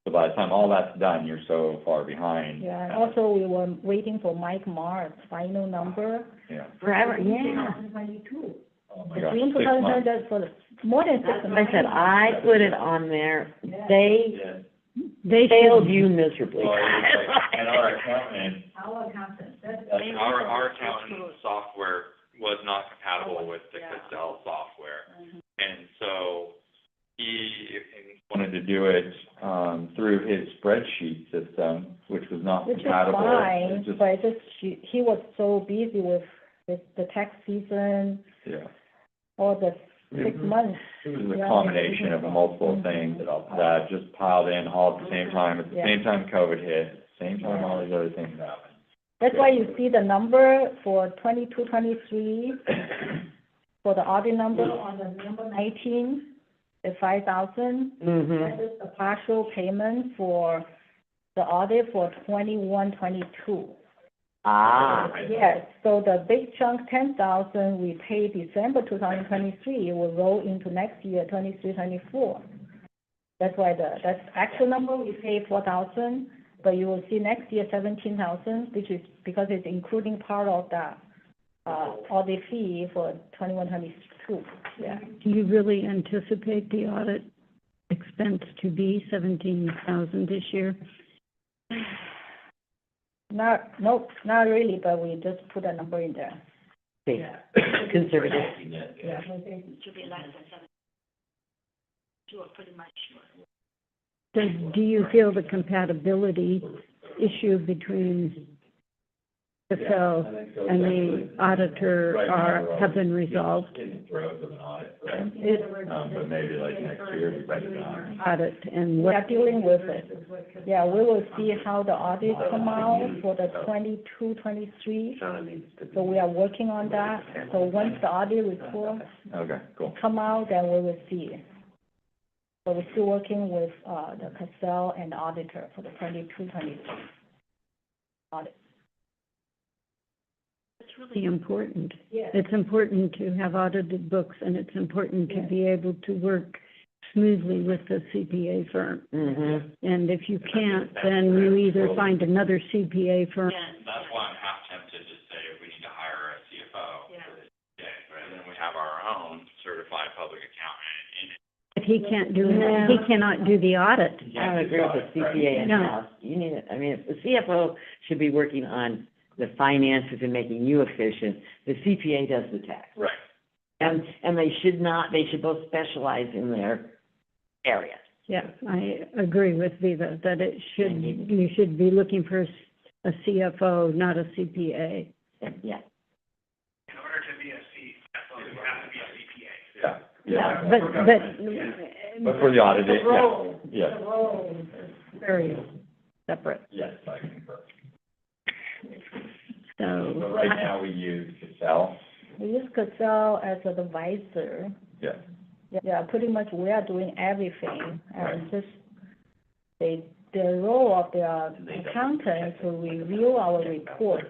So by the time all that's done, you're so far behind. Yeah, and also we were waiting for Mike Marr's final number. Yeah. Forever, yeah. 2022. Oh my gosh, June 6 months. 2022, for more than 6 That's what months. I said, I put it on there. They They failed should, you miserably. Well, it was like, and our accountant, Our accountant, Our accountant software was not compatible with the Cassell software. And so he wanted to do it, through his spreadsheet system, which was not which is compatible. fine, It just- but it's just, he was so busy with the tax season, Yeah. all the 6 months. It was a combination of multiple things that just piled in all at the same time. At the same time COVID hit, at the same time all these other things happened. That's why you see the number for 22, 23, for the audit number on the number 19, the 5,000. That is the partial payment for the audit for 21, 22. Yes, so the big chunk, 10,000, we pay December 2023, it will roll into next year, 23, 24. That's why that's actual number, we pay 4,000, but you will see next year 17,000, which is because it's including part of the audit fee for 21, 22. Yeah. do you really anticipate the audit expense to be 17,000 this year? Not really, but we just put a number in there. Conservative. Yeah. So do you feel the compatibility issue between Cassell and the auditor have been resolved? In the throes of an audit, It, but maybe like next year, we might not. audit and We what, are dealing with it. Yeah, we will see how the audit come out for the 22, 23. So we are working on that. So once the audit report Okay, cool. come out, then we will see. So we're still working with, the Cassell and the auditor for the 22, 23 audit. it's really important. Yes. It's important to have audited books, and it's important to be able to work smoothly with the CPA firm. And if you can't, then you either find another CPA firm. that's why I'm half tempted to say we need to hire a CFO. Yeah. And then we have our own, public accountant in it. But he can't do, No. he cannot do the audit. I don't agree with the CPA No. in-house. You need it, I mean, the CFO should be working on the finances and making you efficient. The CPA does the tax. Right. And they should not, they should both specialize in their area. Yeah, I agree with Viva that it should, you should be looking for a CFO, not a CPA. Yeah. Yeah. Yeah. But for the audit, yeah, Very separate, yes, I concur. so. But right now, we use Excel. We use Casell as an advisor. Yes. Yeah, pretty much we are doing everything, Right. and just the role of the accountant to review our report.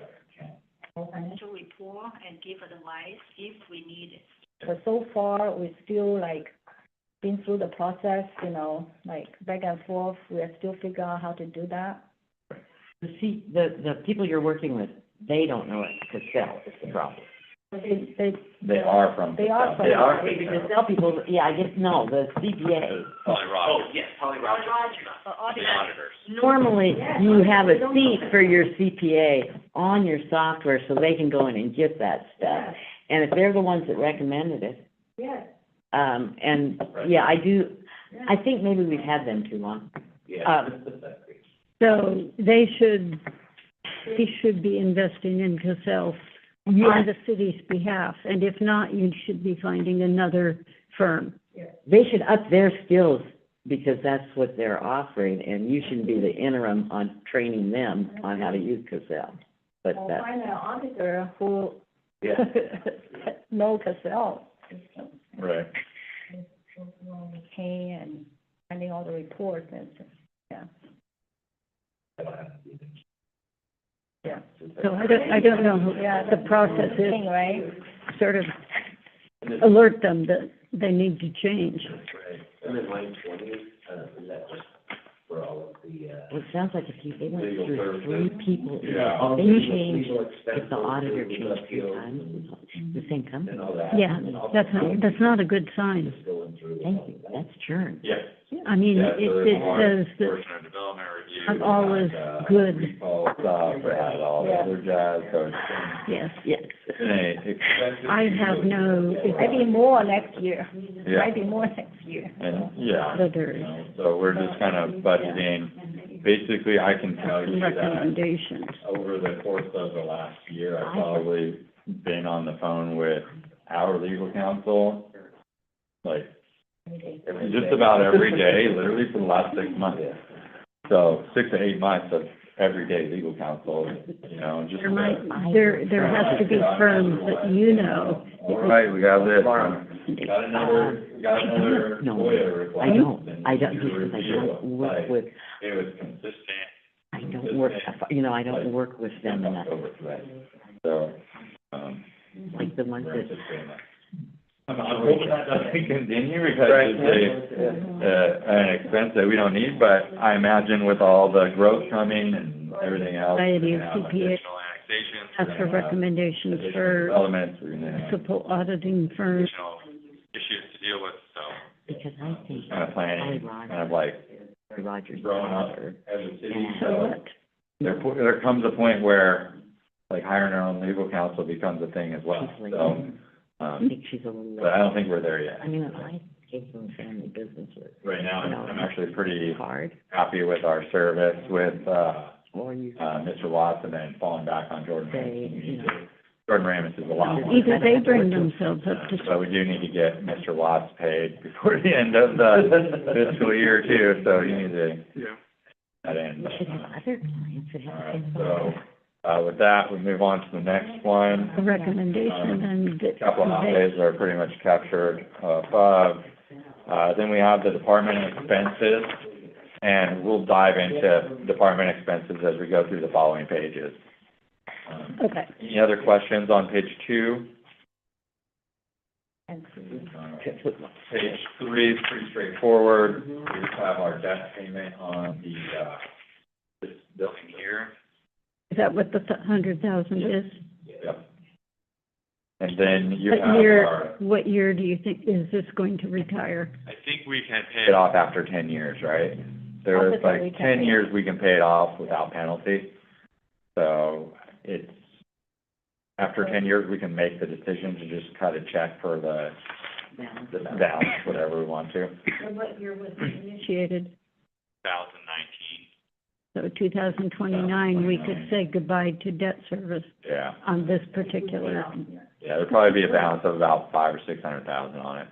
Financial report and give advice if we need it. But so far, we still like been through the process, you know, like back and forth, we are still figuring out how to do that. The people you're working with, they don't know it to sell is the problem. But They are from. They are from- They are. The sell people, yeah, I guess, no, the CPA. Polly Rogers. The auditors. Normally, you have a seat for your CPA on your software so they can go in and get that stuff. And if they're the ones that recommended it, Yes. and, yeah, I think maybe we've had them too long. So they should be investing in Casell on the city's behalf, and if not, you should be finding another firm. They should up their skills because that's what they're offering, and you shouldn't be the interim on training them on how to use Casell. But Or that, find an auditor who Yeah. know Casell. Right. Okay, and finding all the reports and, yeah. Yeah. So I don't know who Yeah, the process is, Thing, right? sort of alert them that they need to change. And then line 20, is that just for all of the, well, it sounds like they went Legal through services. three people, Yeah. if they changed, if the auditor changed three times, the same company. and all that? Yeah, that's not a good sign. Just going through. Thank you, that's churn. Yes. I mean, Yeah, so it there's more says that Portion of development review. I'm always And, good, recall stuff, it had all the other jazz, so it's yes. Yes. been a expensive. I have no Might be more next year. Yeah. Might be more next year. And, yeah, you auditors, know, so we're just kind of budgeting, basically, I can tell you that recommendations. over the course of the last year, I've probably been on the phone with our legal counsel, like, just about every day, literally for the last 6 months. So 6 to 8 months of everyday legal counsel, you know, just. There has to be firms that you know. All right, we got this. Got another No, FOIA request. I don't, because I don't work Like, with, It was consistent. I don't work, I don't work with them enough, Over today. So, like the ones we're that, anticipating that. I'm hoping that doesn't continue because it's an expense that we don't need, but I imagine with all the growth coming and everything else. Society of we're gonna have CPA. Additional annexations, Ask for recommendations additional for Developments, we're gonna have support auditing firms. additional issues to deal with, so. because I think kind of planning, kind of like Roy Rogers. growing up as a city. So what? There comes a point where, like, hiring our own legal counsel becomes a thing as well, so, I think she's a little, but I don't think we're there yet. I mean, I came from a family business with Right now, I'm actually pretty card, happy with our service with, or you Mr. Watts, and then falling back on Jordan say, Ramus. you know, Jordan Ramus is a lot more. Either they bring themselves up to, But we do need to get Mr. Watts paid before the end of the fiscal year too, so you need to. That in. we should have other clients that have the same. So, with that, we move on to the next one. a recommendation and. Capital outlays are pretty much captured above. Then we have the department expenses, and we'll dive into department expenses as we go through the following pages. Okay. Any other questions on page 2? Page 3 is pretty straightforward. We just have our debt payment on this building here. Is that what the 100,000 is? Yep. And then you What have year, our, what year do you think is this going to retire? I think we can pay pay it off after 10 years, right? There's After 10 we like can 10 pay it years we can pay it off without penalty. So it's, after 10 years, we can make the decision to just cut a check for the balance, whatever we want to. So what year was it initiated? 2019. So 2029, we could say goodbye to debt service Yeah, on this particular. yeah, there'd probably be a balance of about 500,000 or 600,000 on it.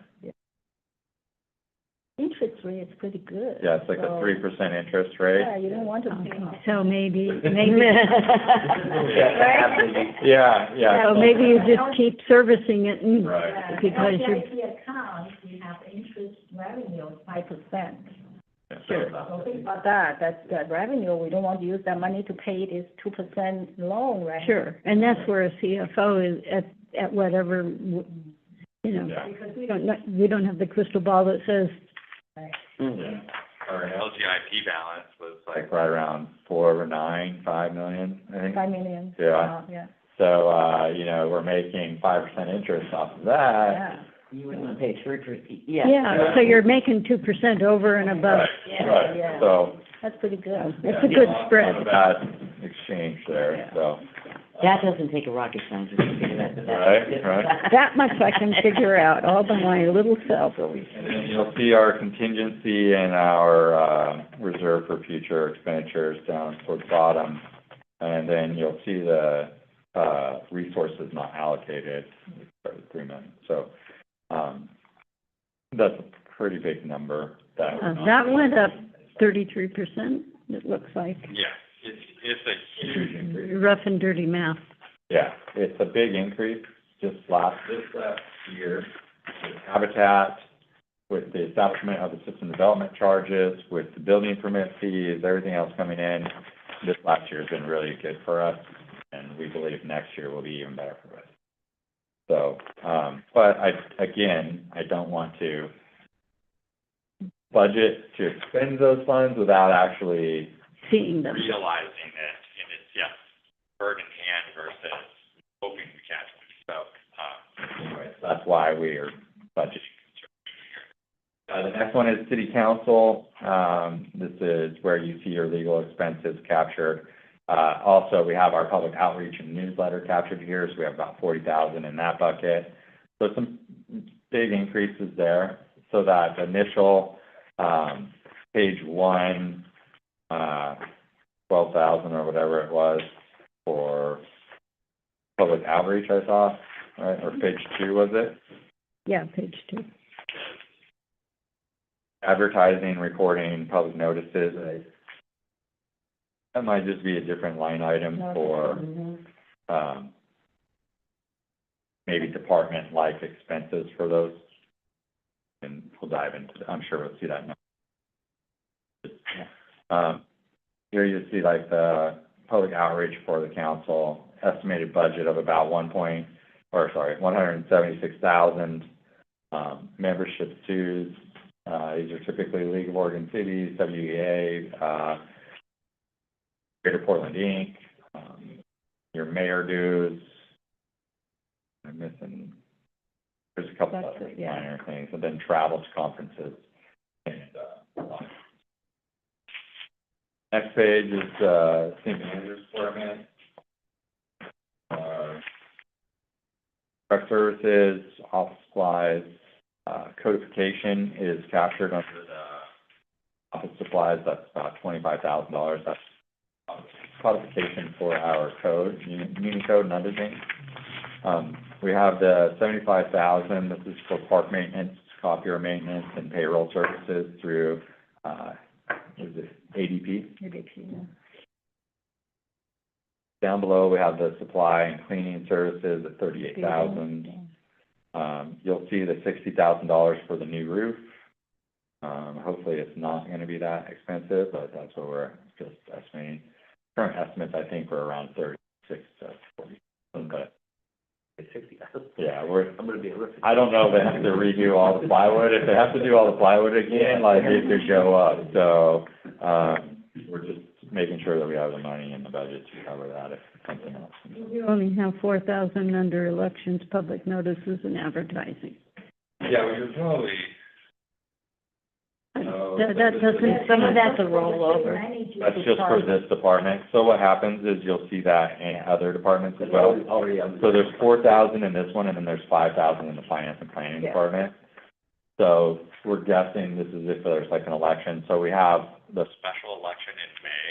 Interest rate is pretty good. Yeah, it's like a so- 3% interest rate. Yeah, you don't want to pay. Okay, so maybe, Yeah, yeah. so maybe you just keep servicing it and, Right. because you're, FDIC account, we have interest revenue of 5%. Sure. So think about that, that's revenue, we don't want to use that money to pay this 2% loan, right? sure, and that's where a CFO is at whatever, you know, Yeah. because we don't have the crystal ball that says, Yeah. Our LGIP balance was like, Like right around 5 million, I think. 5 million. Yeah. Yeah, So, you know, we're making 5% interest off of that. yeah. You wouldn't want to pay 3%, yeah. yeah, so you're making 2% over and above. Right, right. Yeah. So, That's pretty good. It's a good spread. not a bad exchange there, so. That doesn't take a rocket scientist to figure that out. Right, right. That much I can figure out all by my little self. And then you'll see our contingency and our, reserve for future expenditures down towards the bottom. And then you'll see the, resources not allocated, for the 3 million. So, that's a pretty big number that. That went up 33%, it looks like. yeah, it's a huge increase. Rough and dirty math. Yeah, it's a big increase, this last year, with Habitat, with the establishment of the system development charges, with the building permit fees, everything else coming in. This last year has been really good for us, and we believe next year will be even better for us. So, but I don't want to budget to expend those funds without actually, Seeing them. Realizing it in its, yes, bird in hand versus hoping we catch it. So, anyways, that's why we are budgeting. The next one is city council. This is where you see your legal expenses captured. Also, we have our public outreach and newsletter captured here, so we have about 40,000 in that bucket. So some big increases there. So that initial, page one, 12,000 or whatever it was for public outreach, I thought, right? Or page two, was it? Yeah, page 2. Advertising, recording, public notices. That might just be a different line item for, maybe department-like expenses for those. And we'll dive into, I'm sure we'll see that now. Here you see like the public outreach for the council, estimated budget of about 176,000. Membership dues, these are typically League of Oregon Cities, WEA, Greater Portland Inc., your mayor dues. I'm missing, there's a couple That's other it, yeah. minor things, and then travel to conferences. And, next page is, city manager's department. Truck services, office supplies, codification is captured under the office supplies, that's about $25,000, that's codification for our code, Muni code and other things. We have the 75,000, this is for park maintenance, copier maintenance, and payroll services through, is it ADP? Yeah. Down below, we have the supply and cleaning services at 38,000. You'll see the $60,000 for the new roof. Hopefully it's not gonna be that expensive, but that's what we're just estimating. Current estimates, I think, we're around 36 to 40, but 60,000. yeah, I'm gonna be horrific. I don't know if they have to redo all the plywood. If they have to do all the plywood again, like, it could go up. So, we're just making sure that we have the money in the budget to cover that if something else. You only have 4,000 under elections, public notices, and advertising. Yeah, we would probably, That doesn't. Some of that's a rollover. That's just for this department. So what happens is you'll see that in other departments as well. Already on. So there's 4,000 in this one, and then there's 5,000 in the finance and planning department. So we're guessing this is if there's like an election, so we have the special election in May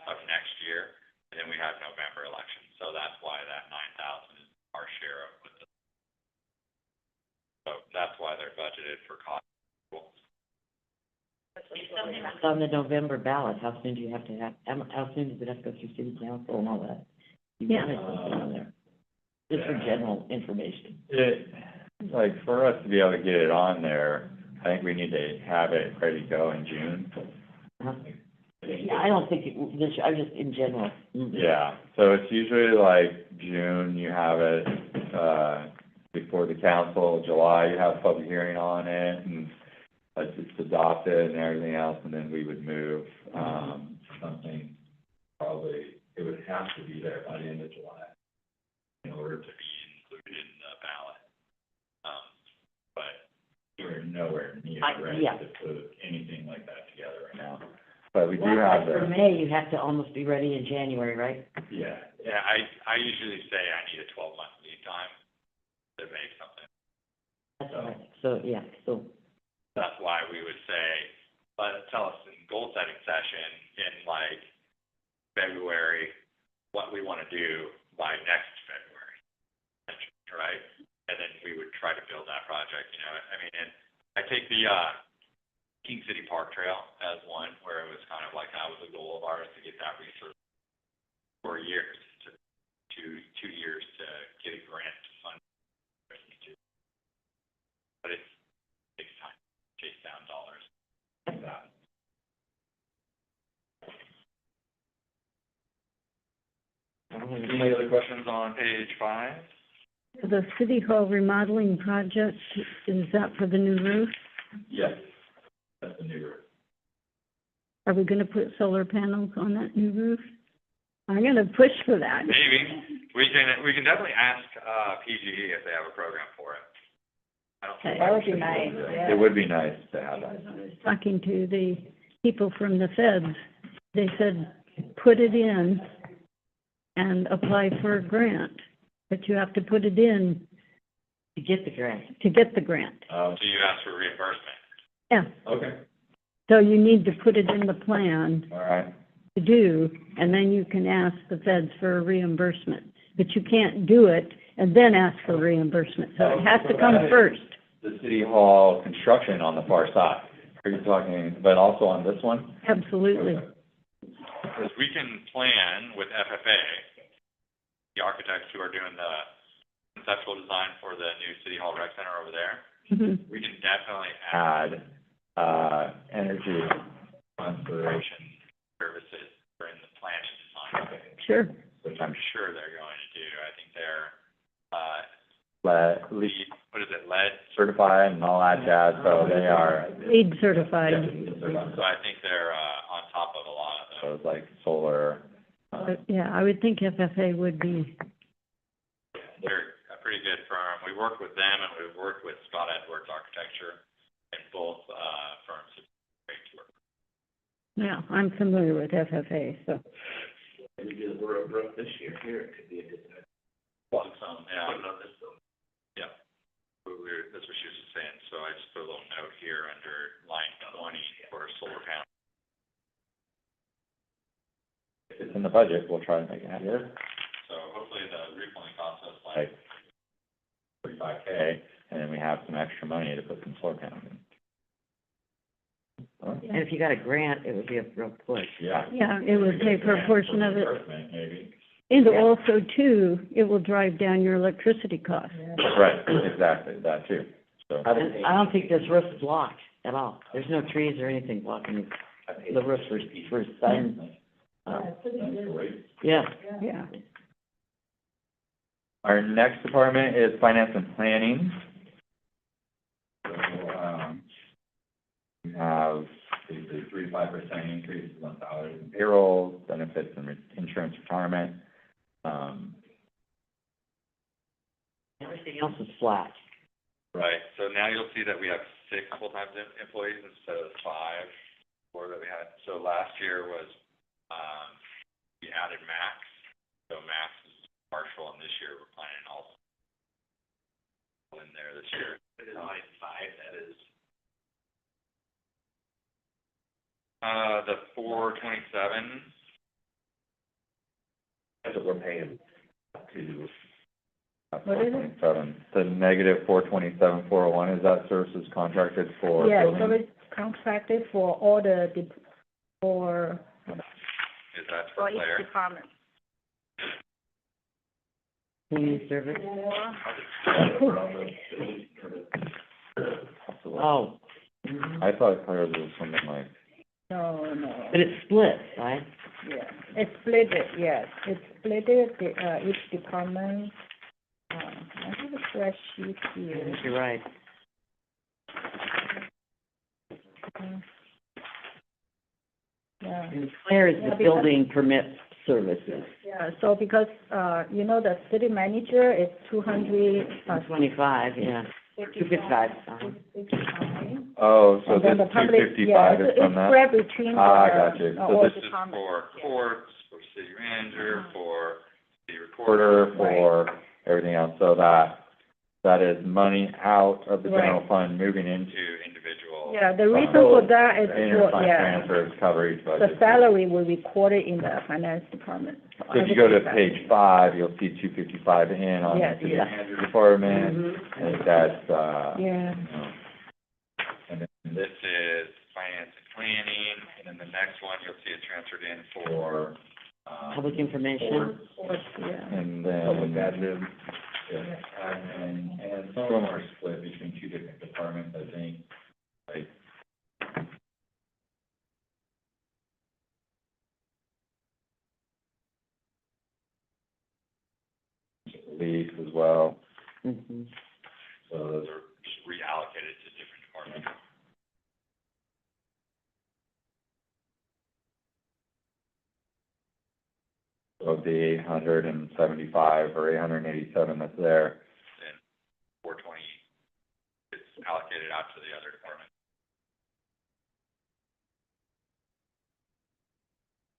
of next year, and then we have November election, so that's why that 9,000 is our share of what the. So that's why they're budgeted for cost. It's on the November ballot, how soon do you have to have, how soon does it have to go through city council and all that? You Yeah. want it on there, just for general information. like, for us to be able to get it on there, I think we need to have it ready to go in June. Uh-huh. Yeah, I don't think I'm just in general. Yeah, so it's usually like June, you have it, before the council, July, you have a public hearing on it, and it's adopted and everything else, and then we would move, something, probably, it would have to be there by the end of July in order to be included in the ballot. But we're nowhere near ready yeah. to put anything like that together right now. But we do have For the, May, you have to almost be ready in January, right? yeah, Yeah, I usually say I need a 12-month lead time to make something. That's right. So, yeah, so, That's why we would say, tell us in goal setting session in like February, what we want to do by next February, right? And then we would try to build that project, you know, I mean, and I take the, King City Park Trail as one, where it was kind of like, that was a goal of ours to get that research for years, to, two years to get a grant to fund it. But it takes time to chase down dollars like that. Any other questions on page 5? The City Hall remodeling project, is that for the new roof? yes, that's the new roof. Are we gonna put solar panels on that new roof? I'm gonna push for that. Maybe. We can definitely ask, PGE if they have a program for it. I don't think. That would be nice, yeah. It would be nice to have that. Talking to the people from the feds, they said, put it in and apply for a grant, but you have to put it in to get the grant. to get the grant. So you ask for reimbursement. Yeah, Okay, so you need to put it in the plan all right. to do, and then you can ask the feds for a reimbursement. But you can't do it and then ask for reimbursement, so it has to come first. The City Hall construction on the far side, are you talking, but also on this one? Absolutely. Because we can plan with FFA, the architects who are doing the conceptual design for the new City Hall Rec Center over there, Mhm. we can definitely add Add, energy, conservation services during the planning design, Sure. which I'm sure they're going to do. I think they're, lead lead, what is it, lead? certified and all that jazz, so they are. LEED certified. So I think they're, on top of a lot of those. So it's like solar, But, yeah, I would think FFA would be, They're a pretty good firm. We worked with them and we've worked with Scott Edwards Architecture, and both, firms have been great to work with. yeah, I'm familiar with FFA, so. Maybe do the roof this year here, it could be a good. Well, some, yeah. Put it on this building. Yeah. That's what she was just saying, so I just put a little note here under line 20 for solar panels. if it's in the budget, we'll try to make it happen. So hopefully the roof only costs us like, Like 35K, and then we have some extra money to put some solar panels in. Huh? And if you got a grant, it would be a real push. Yeah. Yeah, it would pay for a portion of it. Reimbursement, maybe. And also too, it will drive down your electricity costs. Right, exactly, that too, so. And I don't think this roof's blocked at all. There's no trees or anything blocking the roof for sun. Yeah. Yeah. Our next department is finance and planning. So, we have basically 3 to 5% increases on salaries and payroll, benefits and insurance retirement. Everything else is flat. Right, so now you'll see that we have 6 full-time employees instead of 5 before that we had. So last year was, we added Max, so Max is partial, and this year we're planning also in there this year. It is line 5, that is, The 427, that's what we're paying to, What is it? 427, the negative 427,401, is that services contracted for Yeah, building? so it's contracted for all the, for is that for each Claire? department. Cleaning service. Absolutely. Oh. I thought Claire's was something like, No, But it's split, right? yeah, it's split, yes, it's split, each department, I have a spreadsheet I here. think you're right. Yeah. And Claire is Yeah, the because- building permit services, Yeah, so because, you know, the city manager is 25, yeah, 255. 255. oh, so And then this the public, 255 yeah, is from that? it's spread between Ah, I got you. So all this This is departments. for Yeah. courts, for city manager, for city Quarter recorder. for everything else, so that is money out of the general Right. fund, moving into To individual. Yeah, the reason for that is interfund for, yeah, transfers, cover each the budget. salary will be recorded in the finance department. So if you go to page 5, you'll see 255 in on the Yes, city yeah. manager department, Mhm. I think that's, Yeah, you know, and then This is finance and planning, and then the next one, you'll see it transferred in for, Public information. yeah. and then. public admin. Yeah, and some of them are split between 2 different departments, I think, like. Police as well, Mhm. so those those are just reallocated to different departments. of the 875 or 887 that's there. And 420 is allocated out to the other departments.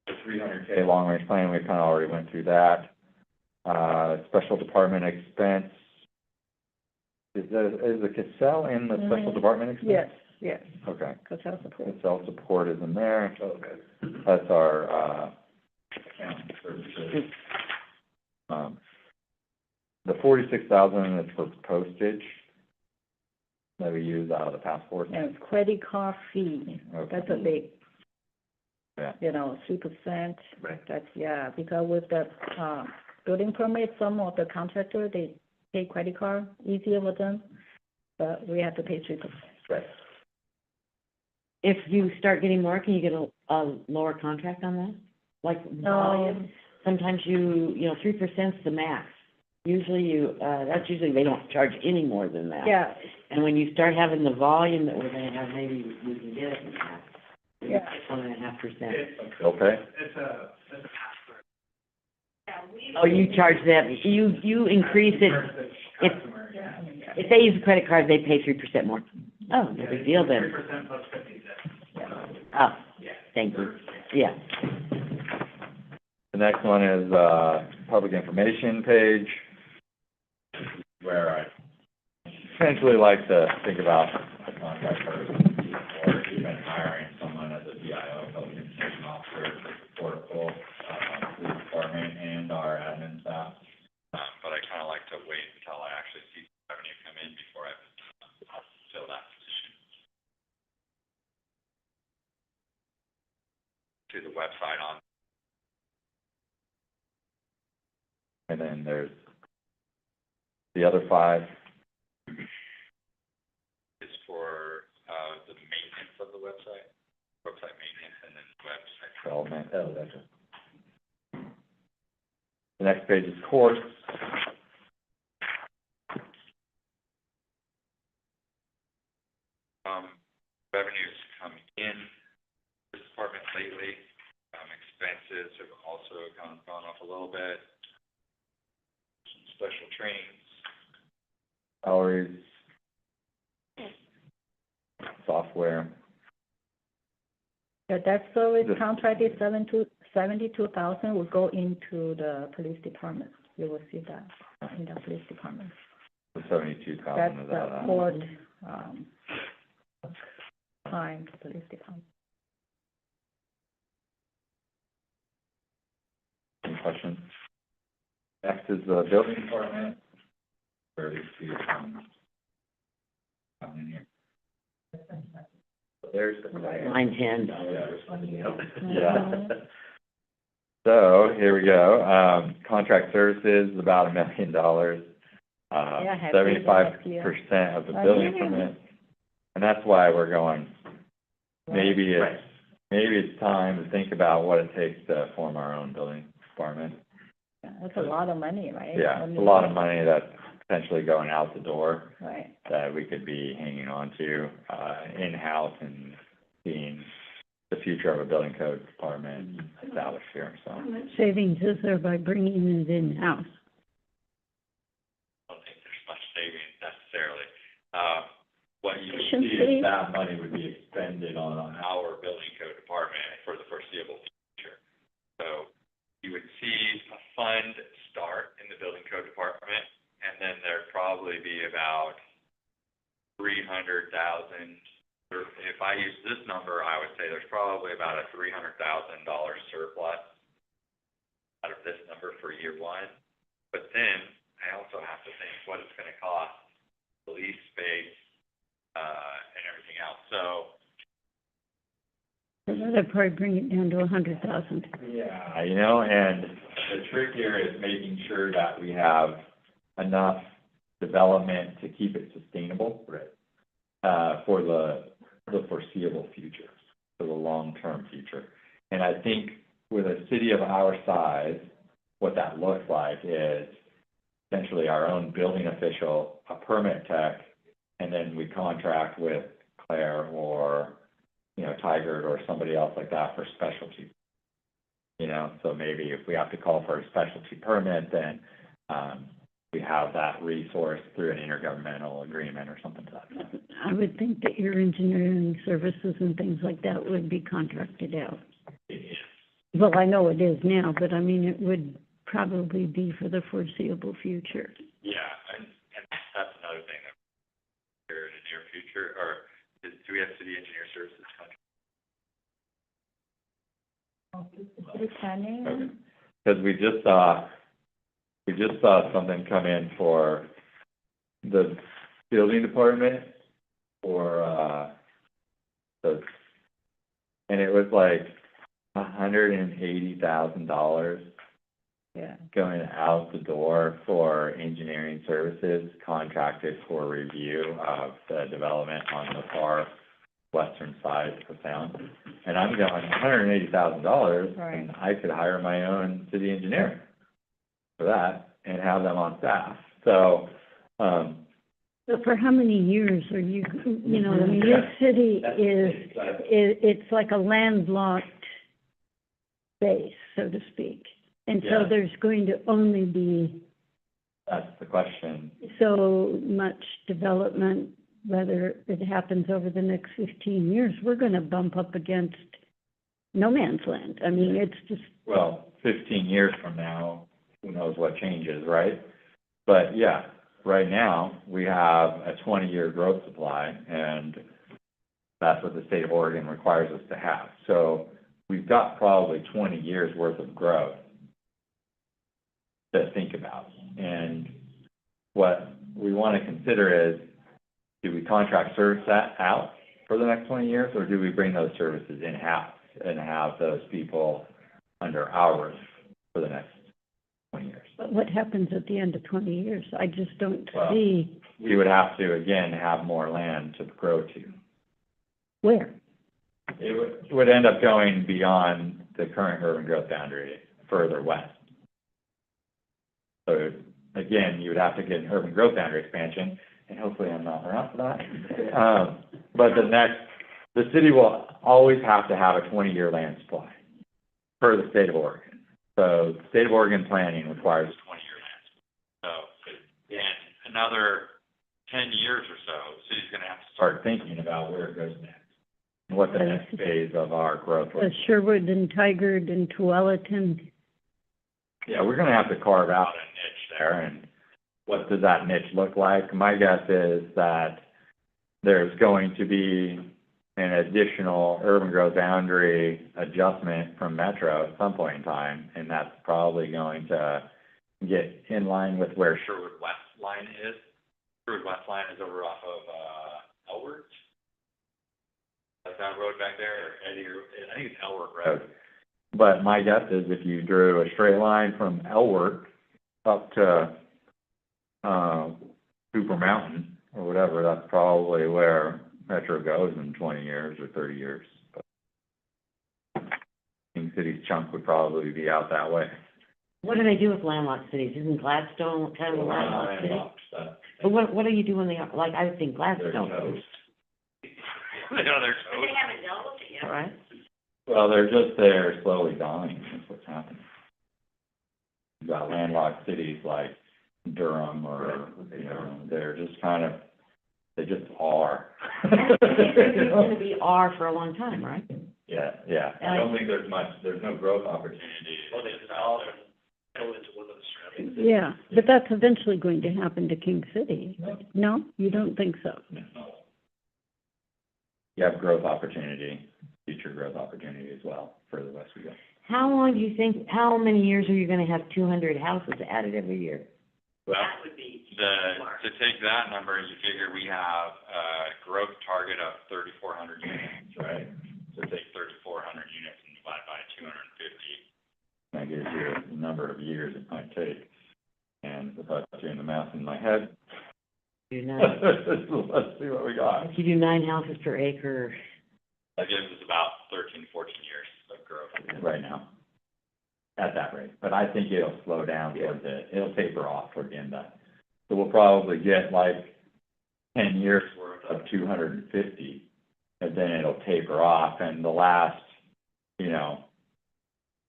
The 300K long-range plan, we kind of already went through that. Special department expense. Is the Cassell in the special Mhm. department expense? Yes, yes, Okay, because that's approved. Cassell support is in there, Okay. that's our, accounting services. The 46,000 is for postage that we use out of the passport. And credit card fee, Okay. that's a big, Yeah. 3%. Right. That's, yeah, because with the, building permit, some of the contractor, they pay credit card, easier for them, but we have to pay 3%. Right. If you start getting more, can you get a lower contract on that? Like volume? Sometimes you know, 3%'s the max. Usually that's usually, they don't charge any more than that. Yeah, And when you start having the volume that we're gonna have, maybe we can get it in half. Yeah. 1.5%. Okay, Oh, you charge them, you increase it, if they use a credit card, they pay 3% more. Oh, no big deal then. 3% plus 50 cents. Oh, thank you, yeah. the next one is, public information page, where I essentially like to think about the contract person, or even hiring someone as a DIO, public information officer, to support both, police department and our admin staff. But I kind of like to wait until I actually see revenue come in before I fill that position. To the website on, And then there's the other 5, is for, the maintenance of the website maintenance, and then website. development. Oh, that's it. The next page is courts. Revenues come in, department lately. Expenses have also gone up a little bit. Some special trainings. Salaries, software. The debt service Just- contract is 72,000 will go into the police department. You will see that in the police department. The 72,000 That's is the that. court, time, police department. Any questions? Next is the building department. Where do you see it down in here? There's the. Line 10. Yeah. So, here we go. Contract services is about $1 million. Yeah, have to be 75% of the building permit. And that's why we're going, maybe it's time to think about what it takes to form our own building department. Yeah, that's a lot of money, right? Yeah, it's a lot of money that's potentially going out the door Right. that we could be hanging on to, in-house and seeing the future of a building code department established here, so. How much savings is there by bringing it in-house? I don't think there's much savings necessarily. What you would see Efficiency. is that money would be expended on our building code department for the foreseeable future. So you would see a fund start in the building code department, and then there'd probably be about 300,000. If I use this number, I would say there's probably about a $300,000 surplus out of this number for year one. But then I also have to think what it's going to cost, the lease space, and everything else. So That'd probably bring it down to 100,000. Yeah, and the trick here is making sure that we have enough development to keep it sustainable. Right. For the foreseeable future, for the long-term future. And I think with a city of our size, what that looks like is essentially our own building official, a permit tech, and then we contract with Claire or, Tigard or somebody else like that for specialty. So maybe if we have to call for a specialty permit, then, we have that resource through an intergovernmental agreement or something to that effect. I would think that your engineering services and things like that would be contracted out. Well, I know it is now, but I mean, it would probably be for the foreseeable future. yeah, and that's another thing that here in the near future, or do we have city engineer services contract? City planning, Because we just saw something come in for the building department for, and it was like $180,000 yeah. going out the door for engineering services contracted for review of the development on the far western side of town. And I'm going, $180,000, Right. and I could hire my own city engineer for that and have them on staff. So, So for how many years are you, I mean, your city it's like a landlocked base, so to speak. And so Yeah. there's going to only be that's the question. so much development, whether it happens over the next 15 years, we're going to bump up against no man's land. I mean, it's just, Well, 15 years from now, who knows what changes, right? But yeah, right now, we have a 20-year growth supply, and that's what the state of Oregon requires us to have. So we've got probably 20 years worth of growth to think about. And what we want to consider is, do we contract service that out for the next 20 years, or do we bring those services in-house and have those people under our roof for the next 20 years? but what happens at the end of 20 years? I just don't Well- see We would have to, again, have more land to grow to. where. It would end up going beyond the current urban growth boundary, further west. So, again, you would have to get an urban growth boundary expansion, and hopefully I'm not around for that. But the city will always have to have a 20-year land supply per the state of Oregon. So the state of Oregon planning requires 20-year land. So, in another 10 years or so, the city's gonna have to start thinking about where it goes next, and what the next phase of our growth looks like. Sherwood and Tigard and Tualatin. Yeah, we're gonna have to carve out a niche there, and what does that niche look like? My guess is that there's going to be an additional urban growth boundary adjustment from Metro at some point in time, and that's probably going to get in line with where Sherwood West line is. Sherwood West line is over off of, Elwood. That's that road back there, or Eddie, or, I think it's Elwood Road. But my guess is if you drew a straight line from Elworth up to, Cooper Mountain, or whatever, that's probably where Metro goes in 20 years or 30 years. But King City's chunk would probably be out that way. What do they do with landlocked cities? Isn't Gladstone kind of a landlocked city? But what do you do when they are, like, I would think Gladstone. They're toast. All right. Well, they're slowly dying, that's what's happening. You've got landlocked cities like Durham or, you know, they're just kind of, they just are. It's gonna be R for a long time, right? Yeah, yeah. I don't think there's no growth opportunity. Well, they dissolve and go into one of the surroundings. Yeah, but that's eventually going to happen to King City. No, you don't think so? You have growth opportunity, future growth opportunity as well, further west we go. How long do you think, how many years are you gonna have 200 houses added every year? Well, to take that number, you figure we have a growth target of 3,400 units, right? So take 3,400 units and divide by 250. That gives you the number of years it might take. And without doing the math in my head, Do let's see what we got. if you do 9 houses per acre, That gives us about 13, 14 years of growth. Right now, at that rate. But I think it'll slow down towards it, it'll taper off toward the end of that. So we'll probably get like 10 years worth of 250, and then it'll taper off, and the last, 2,000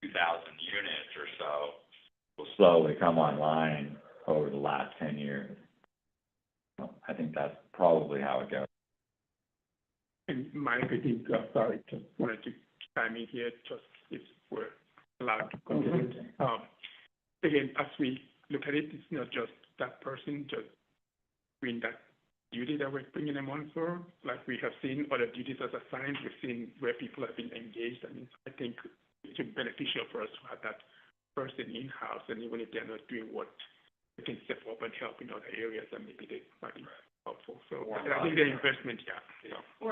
units or so. will slowly come online over the last 10 years. So I think that's probably how it goes. And Mike, I think, sorry, just wanted to chime in here, just if we're allowed to continue. Again, as we look at it, it's not just that person just doing that duty that we're bringing them on for. Like we have seen other duties as assigned, we've seen where people have been engaged. I mean, I think it's beneficial for us to have that person in-house, and even if they're not doing what, they can step up and help in other areas that maybe they might be helpful. So I think the investment,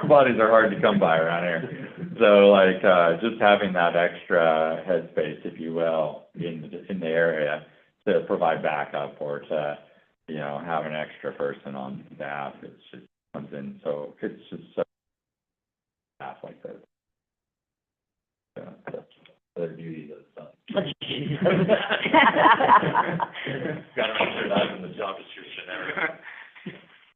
Bodies are hard to come by around here. So like, just having that extra headspace, if you will, in the area to provide backup or to, have an extra person on staff, it just comes in. So it's just so staff like that. That's their duty that's done. Gotta make sure that's in the job description there.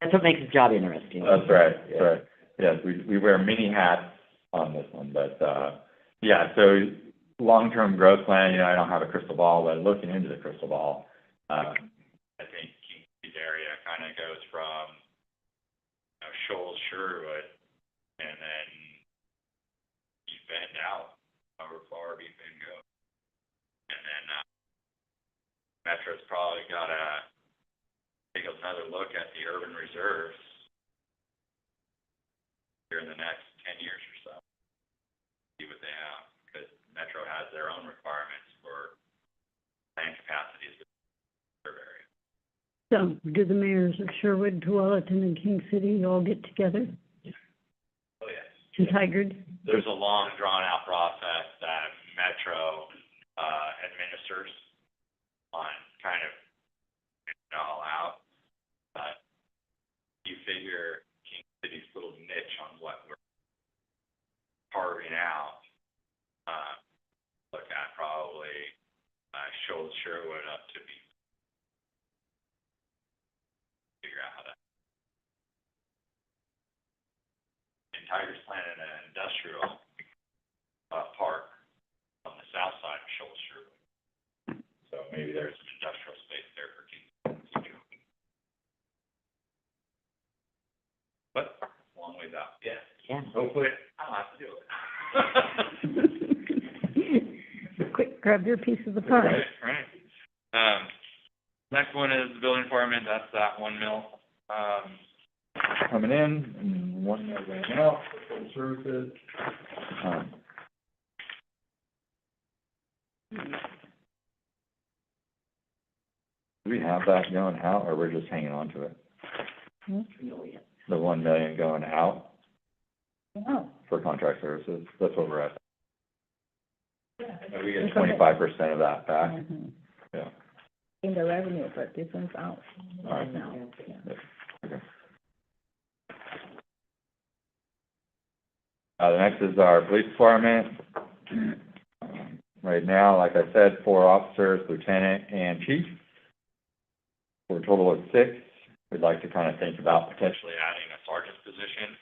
that's what makes the job interesting. That's right, that's right. Yes, we wear many hats on this one, but, yeah, so long-term growth plan, I don't have a crystal ball, but looking into the crystal ball, I think King City's area kind of goes from, Shoals, Sherwood, and then East Bend out, however far East Bend goes. And then, Metro's probably gotta take another look at the urban reserves here in the next 10 years or so. See what they have, because Metro has their own requirements for land capacities in their area. So do the mayors of Sherwood, Tualatin, and King City all get together Oh, yes. and Tigard? There's a long, drawn-out process that Metro administers on kind of it all out. But you figure King City's little niche on what we're carving out, look at probably Shoals, Sherwood up to be figure out how that. And Tigers planted an industrial, park on the south side of Shoal Street. So maybe there's some industrial space there for keep. But, long ways out. Yeah. Yeah. Hopefully, I don't have to do it. Quick, grab your piece of the pie. Right. Next one is the building department, that's that $1 million. Coming in, and 1 million going out, for services. Do we have that going out, or we're just hanging on to it? The 1 million going out Oh, for contract services, that's what we're at. We get Because it- 25% of that back, mhm. yeah. In the revenue, but this one's out All right right. now, yeah. Okay. The next is our police department. Right now, like I said, 4 officers, lieutenant and chief, for a total of 6. We'd like to kind of think about potentially Adding a sergeant's position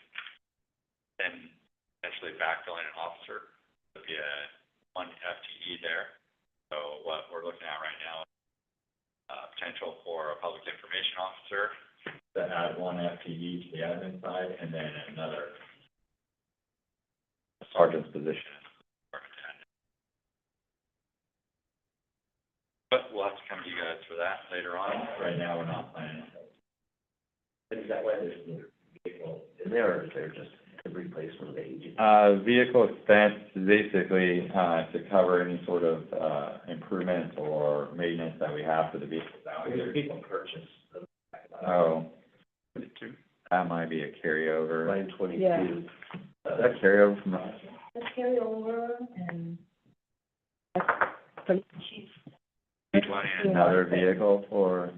and potentially backfilling an officer, would be a 1 FTE there. So what we're looking at right now is potential for a public information officer to add 1 FTE to the admin side, and then another sergeant's position. But we'll have to come to you guys for that later on. Right now, we're not planning on it. Is that why there's no vehicle in there, or is there just a replacement of the agent? Vehicle expense is basically, to cover any sort of, improvements or maintenance that we have for the vehicles out There's here. people purchase. Oh, 22. that might be a carryover. Line 22. Yeah. Is that carryover from us? Let's carry over and. Police chief. Another vehicle, or,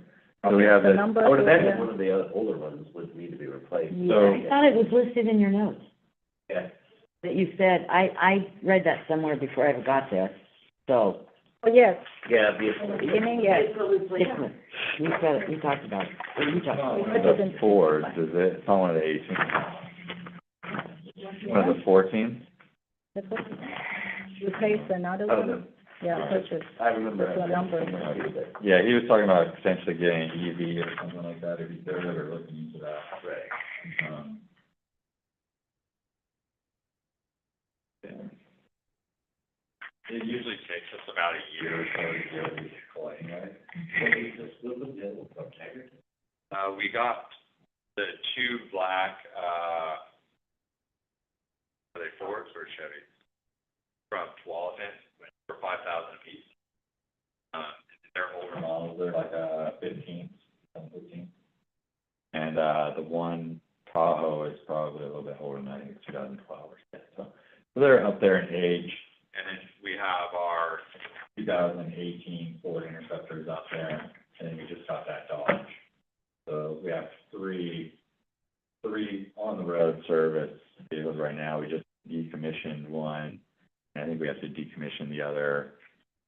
so we have The this, number. I would is, imagine one of the other older ones would need to be replaced. So- I thought it was listed in your notes, Yeah. that you said, I read that somewhere before I ever got there, so. Oh, yes, Yeah, in the beginning, yes. We said it, we talked about it. We talked about it. the Fords, is it? It's on one of the 18. One of the 14s? That's what, replace another Oh, one, no. yeah, purchase. I remember. That's the number. Yeah, he was talking about potentially getting an EV or something like that, if they're ever looking into that. Right. Yeah. It usually takes us about a year or so to get a vehicle anyway. We got the 2 black, are they Fords or Chevys? From Tualatin, for $5,000 apiece. They're older models, They're like, 15. And, the one Tahoe is probably a little bit older than that, I think it's 2012 or so. So they're up there in age. and then we have our 2018 Ford Interceptors out there, and then we just got that Dodge. So we have three on-the-road service vehicles right now. We just decommissioned one, and I think we have to decommission the other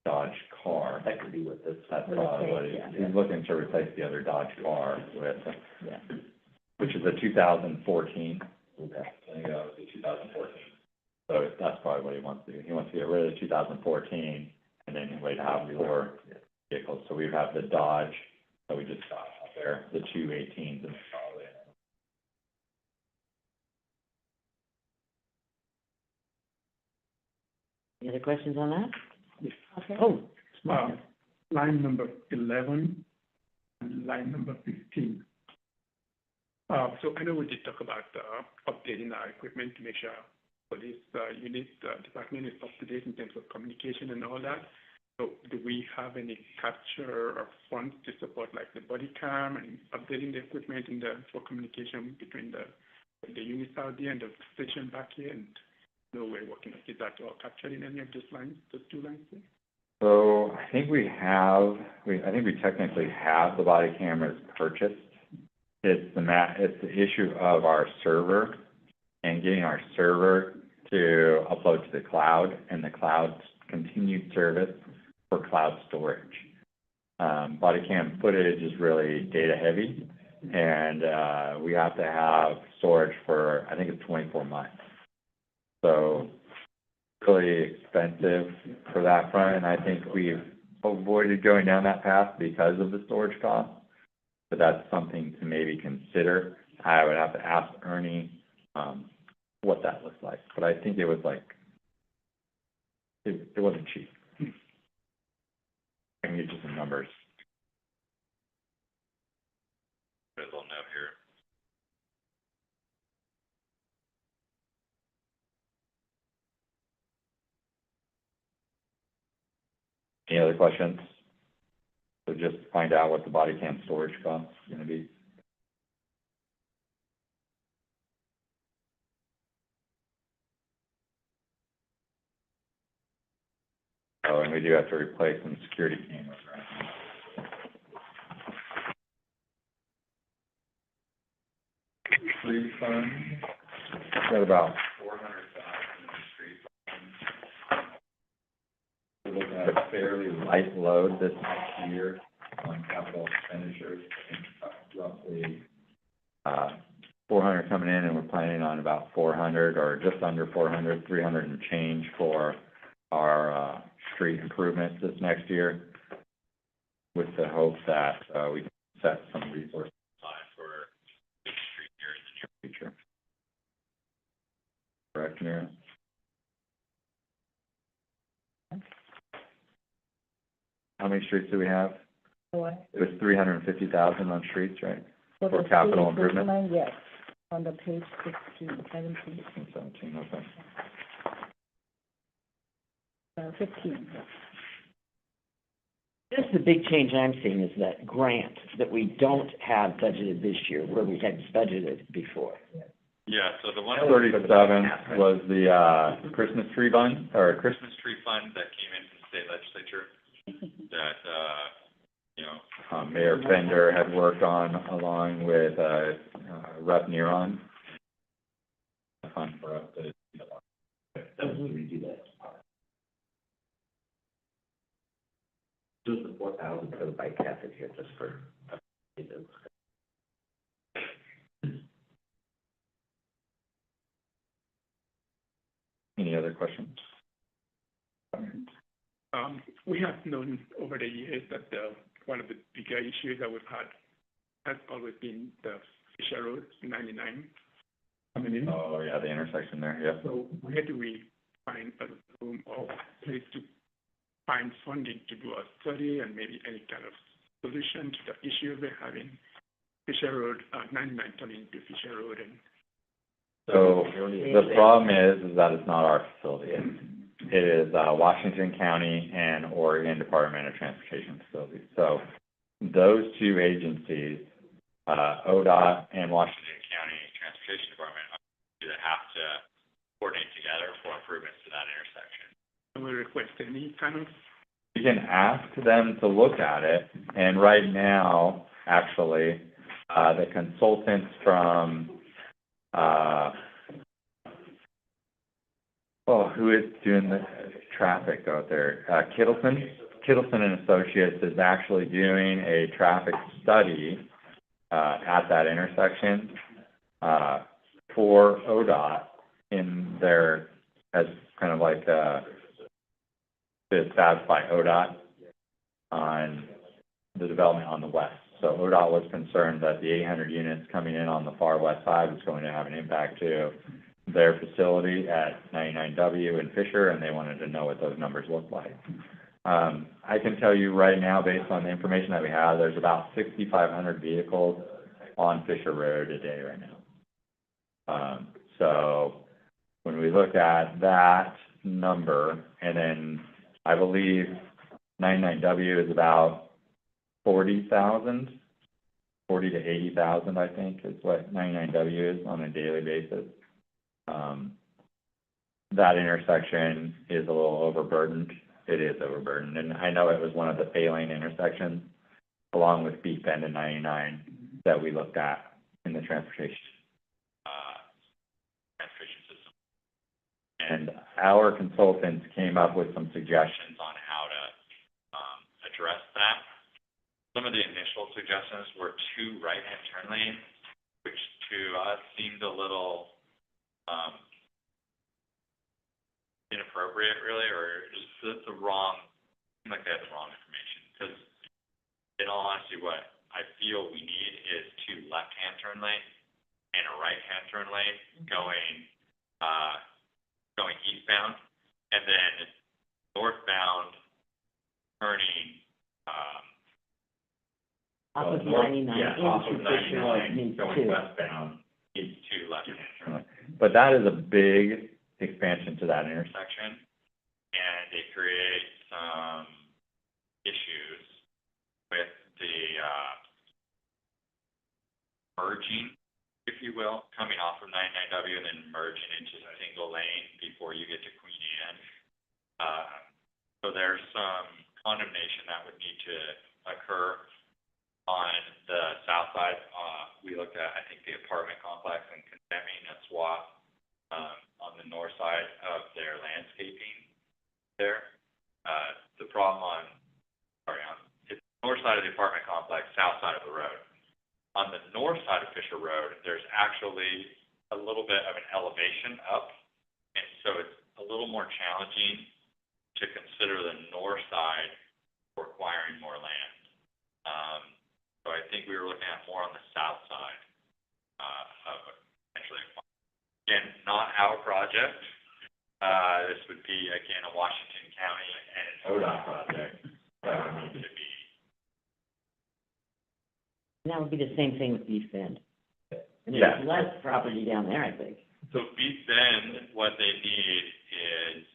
Dodge car. That could be what this. That's probably what it is. He's looking to replace the other Dodge car with, Yeah. which is a 2014. Okay. I think that was a 2014. So that's probably what he wants to do. He wants to get rid of the 2014, and then he'd like to have 4 vehicles. So we have the Dodge that we just got out there, the 2 18s, and probably. Any other questions on that? Okay. Oh, Line number 11 and line number 15. So I know we did talk about updating our equipment to make sure police unit department is up to date in terms of communication and all that. So do we have any capture or funds to support like the body cam and updating the equipment in for communication between the units out there and the station back here? And no, we're working. Is that all captured in any of those lines, those 2 lines there? So I think we technically have the body cameras purchased. It's the issue of our server and getting our server to upload to the cloud and the cloud's continued service for cloud storage. Body cam footage is really data heavy, and, we have to have storage for, I think it's 24 months. So, really expensive for that front, and I think we've avoided going down that path because of the storage cost. But that's something to maybe consider. I would have to ask Ernie, what that looks like, but I think it was like, it wasn't cheap. I can get you some numbers. There's a little note here. Any other questions? So just find out what the body cam storage cost is gonna be. Oh, and we do have to replace some security cameras, right? Street fund, got about 400,000 in the street fund. We're looking at a fairly light load this next year on capital expenditures, I think roughly, 400 coming in, and we're planning on about 400 or just under 400, 300 and change for our, street improvements this next year, with the hope that, we can set some resources aside for big street here in the near future. Correct, Mira? How many streets do we have? What? It was 350,000 on streets, right? For For the capital street improvement? Yes, on the page 16, 17, 17, okay. 15. Just the big change I'm seeing is that grant that we don't have budgeted this year, where we had budgeted before. Yeah, so the 137 was the, Christmas tree fund, or Christmas tree fund that came in from the state legislature that, you know, Mayor Bender had worked on along with, Rep. Neron. Fund for us to, That was to redo that. Just the 4,000 for the bike path in here, just for, Any other questions? We have known over the years that one of the bigger issues that we've had has always been the Fisher Road 99 coming in. Oh, yeah, the intersection there, yeah. So where do we find a room or place to find funding to do a study and maybe any kind of solution to the issue we're having? Fisher Road, 99 turning into Fisher Road, and So the problem is that it's not our facility. It is Washington County and Oregon Department of Transportation facilities. So those two agencies, ODOT and Washington County Transportation Department, are that have to coordinate together for improvements to that intersection. we request any kind of, You can ask them to look at it, and right now, actually, the consultants from, who is doing the traffic out there? Kittleson and Associates is actually doing a traffic study, at that intersection, for ODOT in their, as kind of like, to satisfy ODOT on the development on the west. So ODOT was concerned that the 800 units coming in on the far west side was going to have an impact to their facility at 99W in Fisher, and they wanted to know what those numbers look like. I can tell you right now, based on the information that we have, there's about 6,500 vehicles on Fisher Road a day right now. So when we look at that number, and then I believe 99W is about 40,000, 40 to 80,000, I think, is what 99W is on a daily basis. That intersection is a little overburdened. It is overburdened, and I know it was one of the failing intersections, along with Beef Bend and 99, that we looked at in the transportation system. And our consultants came up with some suggestions on how to address that. some of the initial suggestions were 2 right-hand turn lanes, which to us seemed a little, inappropriate really, or just the wrong, seemed like they had the wrong information. Because in all honesty, what I feel we need is 2 left-hand turn lanes and a right-hand turn lane going eastbound, and then northbound turning, Off of north- 99, yeah, off of into Fisher Road 99, needs going two. westbound. needs 2 left-hand turn lanes. But that is a big expansion to that intersection. Section, and it creates some issues with the, merging, if you will, coming off of 99W and then merging into a single lane before you get to Queen Anne. So there's some condemnation that would need to occur on the south side. We looked at, I think, the apartment complex and condemning a swap, on the north side of their landscaping there. The problem on it's north side of the apartment complex, south side of the road. On the north side of Fisher Road, there's actually a little bit of an elevation up, and so it's a little more challenging to consider the north side requiring more land. So I think we were looking at more on the south side, of potentially, again, not our project. This would be, again, a Washington County and an ODOT project that would need to be. And that would be the same thing with East Bend. And Yeah. there's less property down there, I think. So East Bend, what they need is,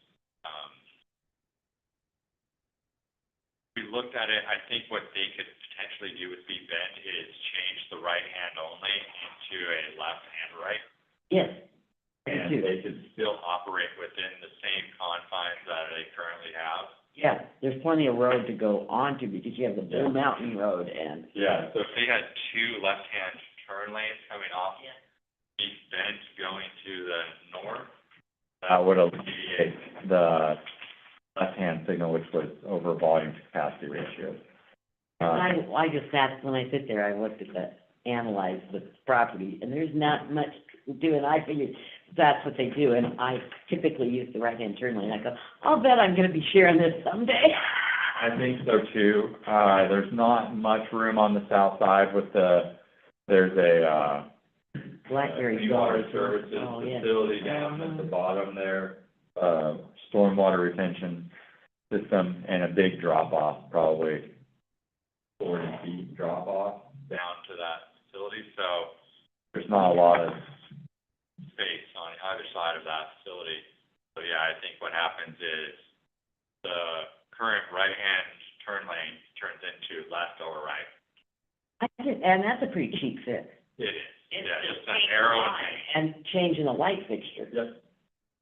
we looked at it, I think what they could potentially do with East Bend is change the right hand only into a left and right. Yes. And too. they could still operate within the same confines that they currently have. Yeah, there's plenty of road to go onto because you have the Bull Mountain Road and. Yeah, so if they had 2 left-hand turn lanes coming off East Bend going to the north, That would alleviate the left-hand signal, which was over volume to capacity ratio. I just sat, when I sit there, I looked at analyze the property, and there's not much to do, and I figured that's what they do, and I typically use the right-hand turn lane. I go, I'll bet I'm gonna be sharing this someday. I think so too. There's not much room on the south side with there's a, Blackberry clean water Farms. services Oh, yeah. facility down at the bottom there, stormwater retention system, and a big drop-off, probably 40 feet drop-off. down to that facility, so There's not a lot of, space on either side of that facility. So yeah, I think what happens is the current right-hand turn lane turns into left or right. And that's a pretty cheap fix. It is, yeah, just an arrow and paint. And changing the light fixture. Yep.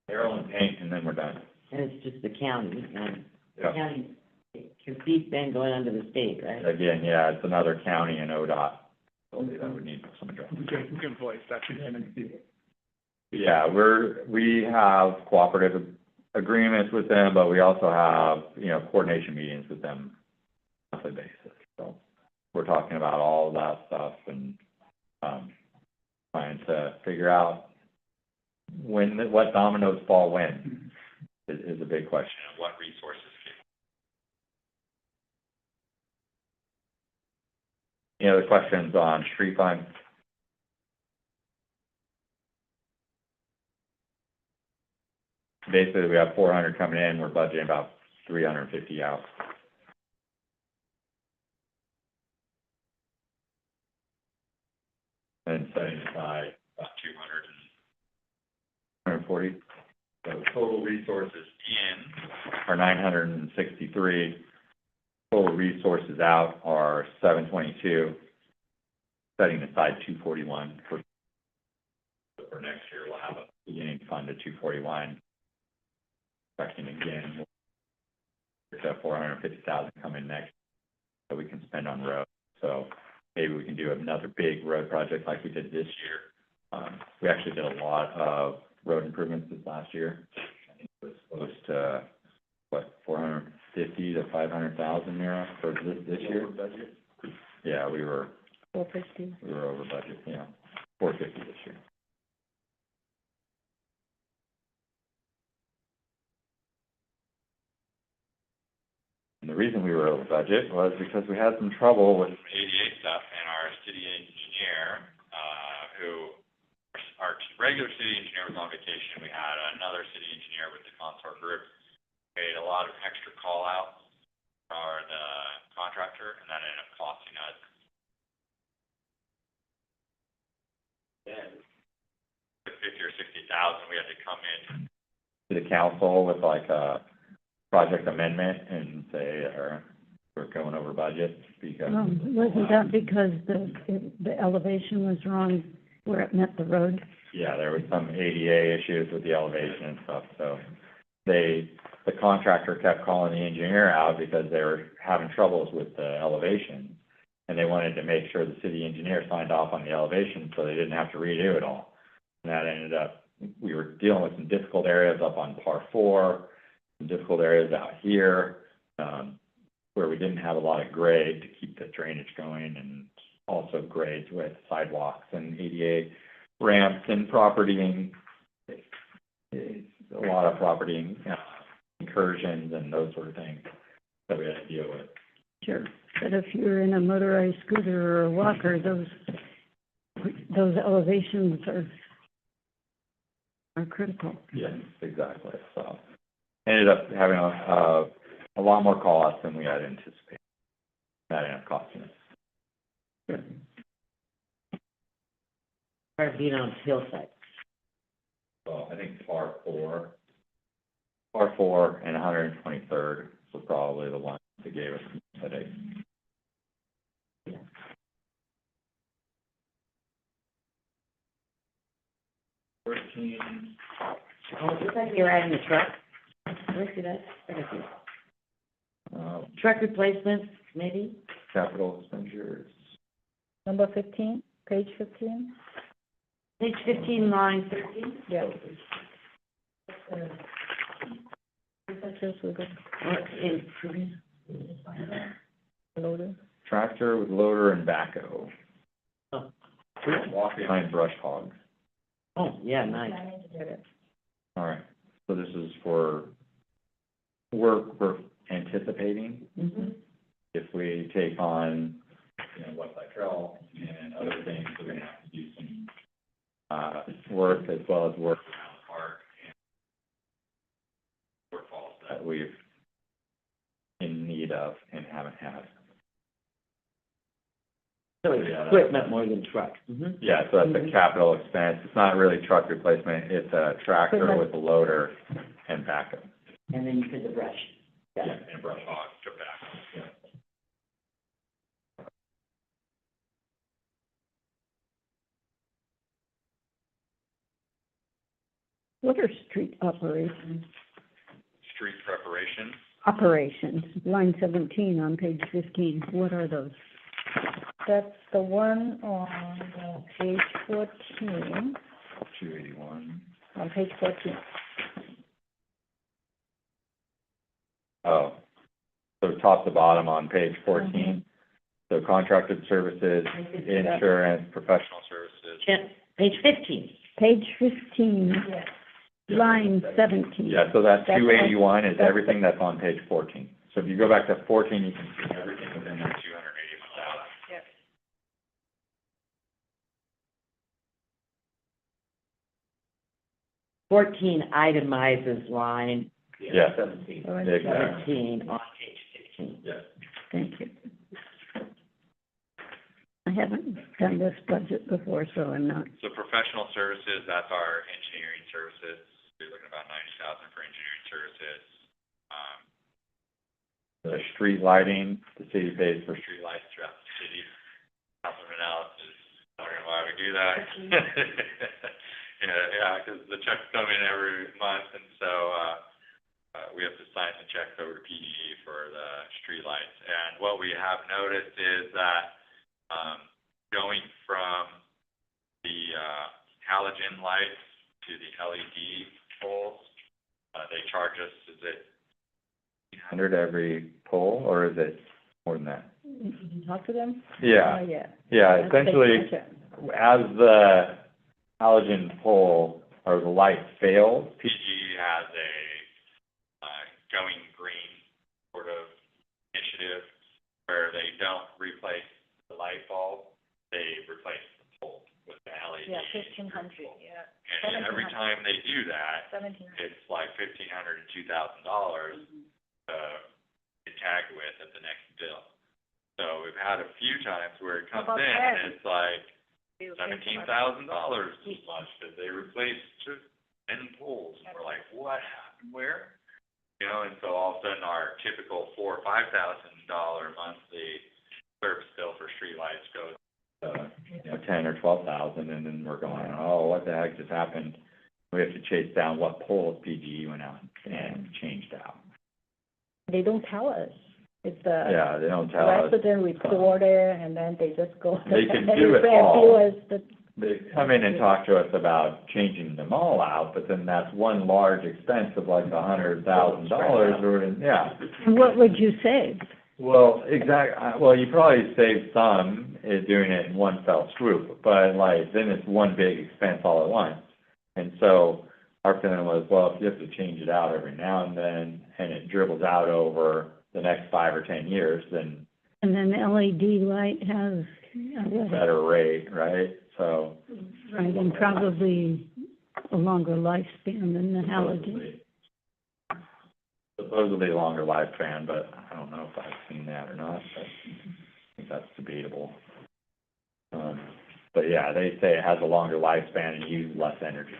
Arrow and paint, and then we're done. And it's just the county, and the Yeah. county, can East Bend going under the state, right? Again, yeah, it's another county and ODOT facility that would need some addressing. We can voice that to them and see. Yeah, we have cooperative agreements with them, but we also have, coordination meetings with them on a monthly basis. So we're talking about all of that stuff and, trying to figure out what dominoes fall when is a big question. And what resources can Any other questions on street fund? Basically, we have 400 coming in, we're budgeting about 350 out. And setting aside about 200 and 140, so total resources in, or 963. Total resources out are 722. Setting aside 241 for next year, we'll have a beginning fund of 241. Expecting again, we'll have 450,000 coming next that we can spend on road. So maybe we can do another big road project like we did this year. We actually did a lot of road improvements this last year. I think it was close to, 450 to 500,000, Mira, for this year? Yeah, we were 450. over budget, yeah, 450 this year. And the reason we were over budget was because we had some trouble with ADA stuff, and our city engineer, who, our regular city engineer was on vacation, we had another city engineer with the Consort Group, made a lot of extra call-outs for the contractor, and that ended up costing us $50,000 or $60,000. We had to come in. to the council with like a project amendment and say, we're going over budget because. Wasn't that because the elevation was wrong where it met the road? Yeah, there was some ADA issues with the elevation and stuff, so the contractor kept calling the engineer out because they were having troubles with the elevation. And they wanted to make sure the city engineer signed off on the elevation so they didn't have to redo it all. And that ended up, we were dealing with some difficult areas up on par 4, some difficult areas out here, where we didn't have a lot of grade to keep the drainage going, and also grades with sidewalks and ADA ramps and property, a lot of property incursions and those sort of things that we had to deal with. Sure. But if you're in a motorized scooter or a walker, those elevations are critical. Yes, exactly. So ended up having a lot more costs than we had anticipated. That ended up costing us. Or being on hillside. So I think par 4 and 123rd was probably the one that gave us a headache. Oh, looks like you're adding a truck. Can I see that? I can see it. Truck replacements, maybe? Capital expenditures. Number 15, page 15? Page 15, line 13? Yeah. Just with the loader. Tractor with loader and backhoe. Oh. Walk behind brush hogs. Oh, yeah, nice. All right, so this is for work we're anticipating. Mm-hmm. If we take on, West Side Trail and other things, we're gonna have to do some, work as well as work around the park and shortfalls that we've in need of and haven't had. So it's equipment more than truck. Mm-hmm. Yeah, so that's a capital expense. It's not really truck replacement. It's a tractor with a loader and backhoe. And then you put the brush. Yeah, and brush hog to backhoe. Yeah. What are street operations? Street preparation. Operations, line 17 on page 15. What are those? That's the one on page 14, 281. on page 14. Oh, so top to bottom on page 14. So contracted services, insurance, professional services. Page 15. Page 15, line 17. Yeah, so that That's 281 is everything that's on page 14. So if you go back to 14, you can see everything within that 281,000. Yep. 14 itemizes line Yeah, 17. exactly. 17 on page 15. Yeah. Thank you. I haven't done this budget before, so I'm not, So professional services, that's our engineering services. We're looking at about $90,000 for engineering services. The street lighting, the city pays for Street lights throughout the city. Councilman Analysis, wondering why we do that. Yeah, because the checks come in every month, and so, we have to sign the checks over to PGE for the street lights. And what we have noticed is that, going from the, halogen lights to the LED poles, they charge us, is it 100 every pole, or is it more than that. Did you talk to them? Yeah, Yeah. yeah, That's a big essentially, project. as the halogen pole or the light fails, PG has a, going green sort of initiative where they don't replace the light bulb, they replace the pole with the LED. Yeah, 1,500, yeah. And every 1,700. time they do that, 1,700. it's like $1,500 to $2,000 to get tagged with at the next bill. So we've had a few times where it comes How about in that? and it's like You $17,000 this much, because they replaced 10 poles. And we're like, what happened, where? You know, and so all of a sudden our typical $4,000 or $5,000 monthly service bill for streetlights goes, 10 or 12,000, and then we're going, oh, what the heck just happened? We have to chase down what poles PGE went out and changed out. They don't tell us. It's the Yeah, they don't tell us. resident report it, and then they just go. They can and do it bill all. us the- They come in and talk to us about changing them all out, but then that's one large expense of like $100,000 or, yeah. And what would you save? Well, well, you probably save some doing it in one fell swoop, but like, then it's one big expense all at once. And so our feeling was, well, if you have to change it out every now and then, and it dribbles out over the next 5 or 10 years, then And then LED light has, better rate, right? So. right, and probably a longer lifespan than the halogen. Supposedly longer lifespan, but I don't know if I've seen that or not, but I think that's debatable. But yeah, they say it has a longer lifespan and uses less energy.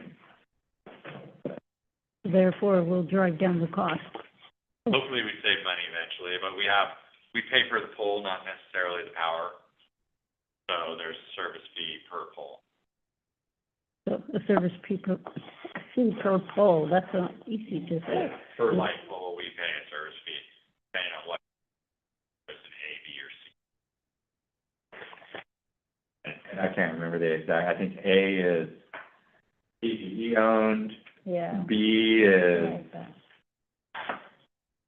Therefore, will drive down the cost. hopefully we save money eventually, but we pay for the pole, not necessarily the power. So there's a service fee per pole. So a service fee per pole, that's not easy to say. Per light pole, we pay a service fee, depending on what, it's an A, B, or C. And I can't remember the exact, I think A is PGE owned, Yeah. B is Like that.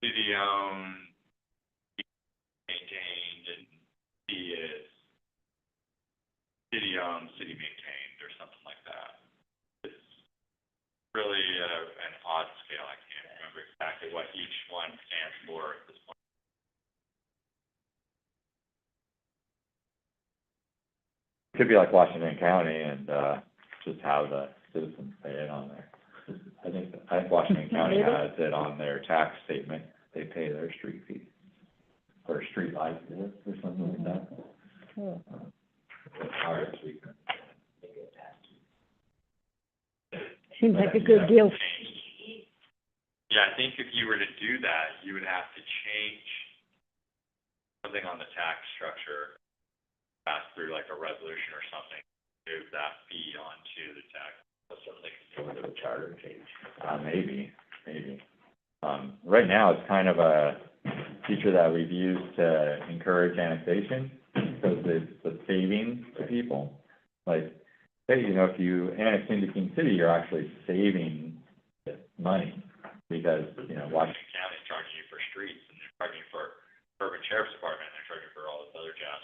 City owned, maintained, and D is city owned, city maintained, or something like that. It's really an odd scale. I can't remember exactly what each one stands for at this point. could be like Washington County and, just have the citizens pay it on there. I think Washington County has it on their tax statement, they pay their street fees, or street lights, or something like that. Cool. Ours, we can. Seems like a good deal. Yeah, I think if you were to do that, you would have to change something on the tax structure, pass through like a resolution or something, move that fee onto the tax. Something to the charter change. Maybe. Right now, it's kind of a feature that we've used to encourage annexation, because it's the savings to people. Like, hey, if you annex into King City, you're actually saving money, because, Washington County's charging you for streets, and they're charging you for urban sheriff's department, and they're charging you for all this other jazz.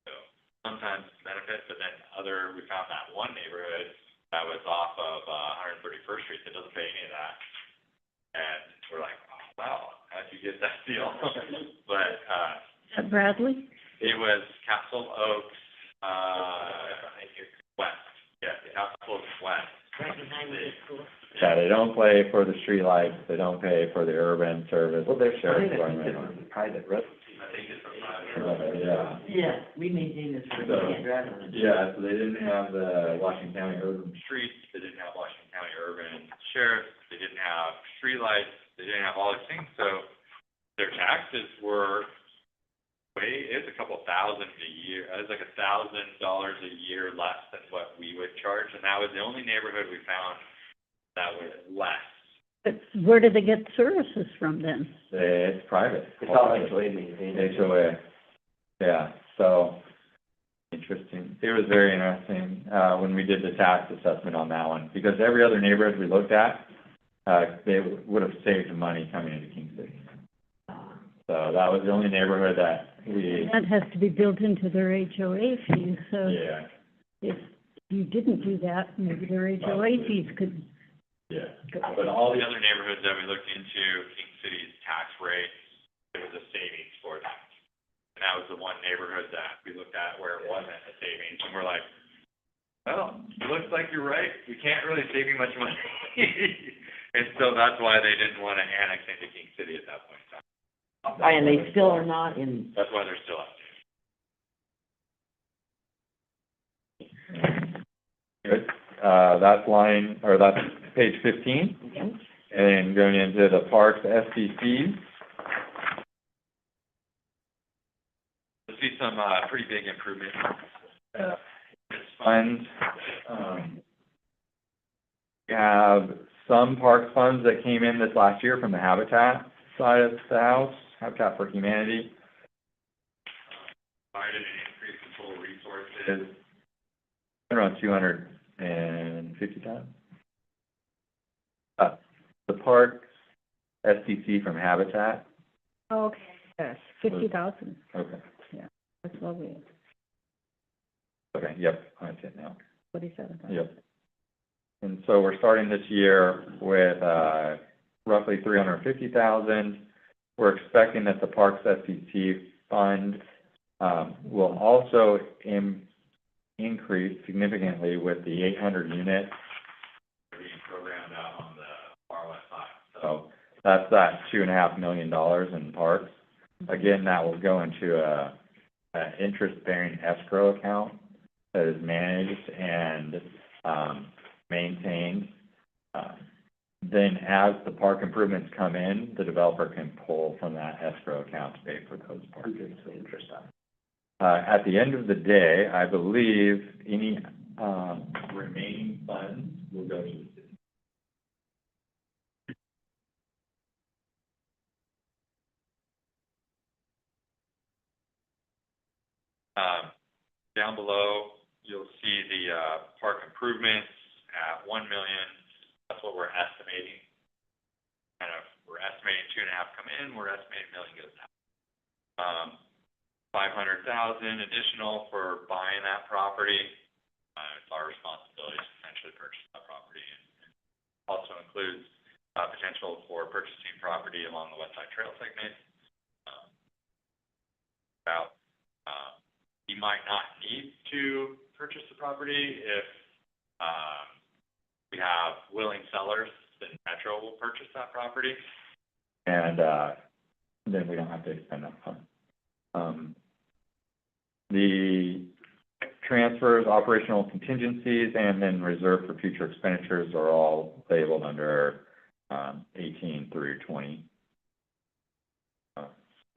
So sometimes it's a benefit, but then we found that one neighborhood that was off of 131st Street that doesn't pay any of that. And we're like, oh, wow, how'd you get that deal? But, At Bradley? it was Castle Oaks, west. Yeah, Castle Oaks west. Right behind the school. yeah, they don't pay for the streetlights, they don't pay for the urban service. Well, there's, I sheriff's think department. it's private road. I think it's a Yeah. Yeah, we maintain this for So, can't drive on it. Yeah, so they didn't have the Washington County urban streets, they didn't have Washington County urban sheriff, they didn't have streetlights, they didn't have all these things, so their taxes were it's a couple thousand a year, it was like $1,000 a year less than what we would charge, and that was the only neighborhood we found that was less. But where do they get services from then? It's private. It's all HOA maintained. HOA, yeah, so, interesting. It was very interesting, when we did the tax assessment on that one, because every other neighborhood we looked at, they would have saved money coming into King City. So that was the only neighborhood that we, That has to be built into their HOA fees, so yeah, if you didn't do that, maybe their HOA fees could yeah. go. But all the other neighborhoods that we looked into, King City's tax rate, there was a savings for that. And that was the one neighborhood that we looked at where it wasn't a savings, and we're like, well, it looks like you're right, we can't really save you much money. And so that's why they didn't want to annex into King City at that point in time. And they still are not in, That's why they're still out there. Good. That's line, or that's page 15. And going into the parks SDCs. You'll see some, pretty big improvement. Funds, we have some parks funds that came in this last year from the Habitat side of the house, Habitat for Humanity. Provided an increase in total resources. Around 250,000. The parks SDC from Habitat, Okay, yes, 50,000, okay, that's what we, okay, yep, I see it now, 47,000. yep. And so we're starting this year with, roughly 350,000. We're expecting that the parks SDC fund, will also increase significantly with the 800 units Being programmed out on the far west side. So that's that $2.5 million in parks. Again, that will go into a interest-bearing escrow account that is managed and maintained. Then as the park improvements come in, the developer can pull from that escrow account to pay for those parks. Interest on. At the end of the day, I believe any remaining funds will go to the city. Down below, you'll see the, park improvements at 1 million. That's what we're estimating. We're estimating 2.5 come in, we're estimating 1 million goes out. 500,000 additional for buying that property. It's our responsibility to essentially purchase that property. And also includes, potential for purchasing property along the West Side Trail segment. You might not need to purchase the property if, we have willing sellers, then Metro will purchase that property. And then we don't have to expend that fund. The transfers, operational contingencies, and then reserve for future expenditures are all labeled under 18 through 20.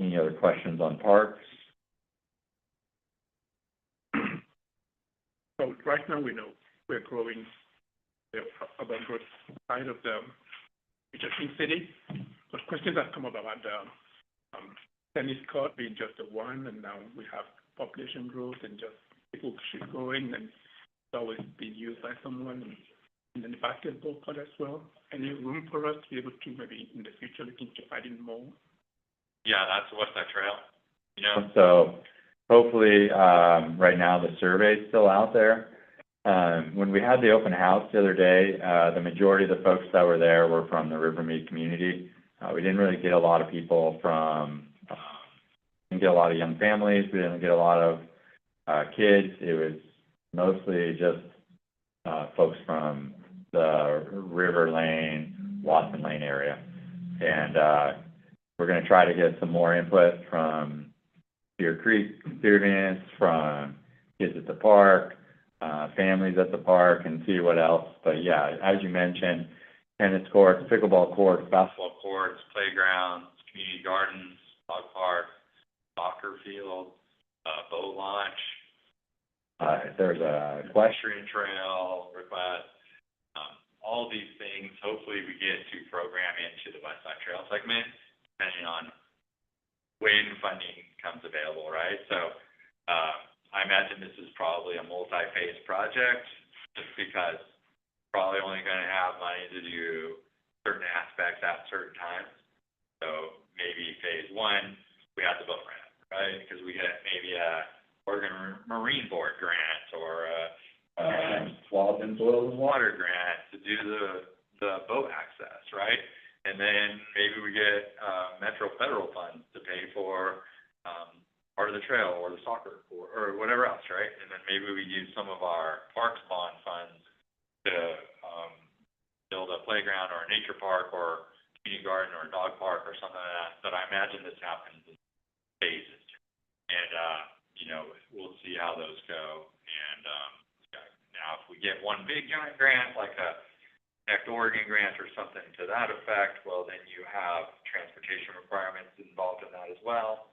Any other questions on parks? So right now we know we're growing the urban growth side of the King City. But questions have come up about the tennis court being just the one, and now we have population growth and just people should go in, and it's always being used by someone. And then the basketball court as well. Any room for us to be able to maybe in the future look into adding more? Yeah, that's the West Side Trail, you know? So hopefully, right now the survey's still out there. When we had the open house the other day, the majority of the folks that were there were from the Rivermead community. We didn't really get a lot of people from, didn't get a lot of young families. We didn't get a lot of kids. It was mostly just folks from the River Lane, Watson Lane area. And we're going to try to get some more input from Deer Creek students, from kids at the park, families at the park, and see what else. But yeah, as you mentioned, tennis courts, pickleball courts, basketball Courts, playgrounds, community gardens, dog parks, soccer fields, boat launch, there's a question. equestrian trail request. All these things, hopefully we get to program into the West Side Trail segment, depending on when funding comes available, right? So, I imagine this is probably a multi-phase project, just because we're probably only gonna have money to do certain aspects at certain times. So maybe phase one, we have the boat ramp, right? Because we get maybe a Oregon Marine Board grant or a Swamp and Soils and Water grant to do the boat access, right? And then maybe we get Metro federal funds to pay for part of the trail or the soccer or whatever else, right? And then maybe we use some of our parks bond funds to build a playground or a nature park or community garden or a dog park or something like that. But I imagine this happens in phases. And, we'll see how those go. And now if we get one big giant grant, like a Connect Oregon grant or something to that effect, well, then you have transportation requirements involved in that as well.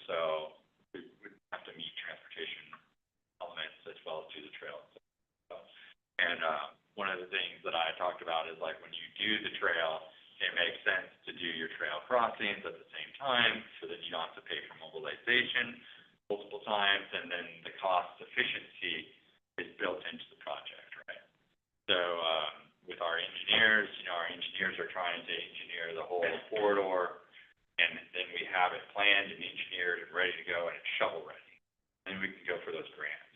So we would have to meet transportation elements as well as do the trail. And one of the things that I talked about is like when you do the trail, it makes sense to do your trail crossings at the same time so that you don't have to pay for mobilization multiple times, and then the cost efficiency is built into the project, right? So with our engineers, our engineers are trying to engineer the whole corridor, and then we have it planned and engineered and ready to go, and it's shovel ready. Then we can go for those grants.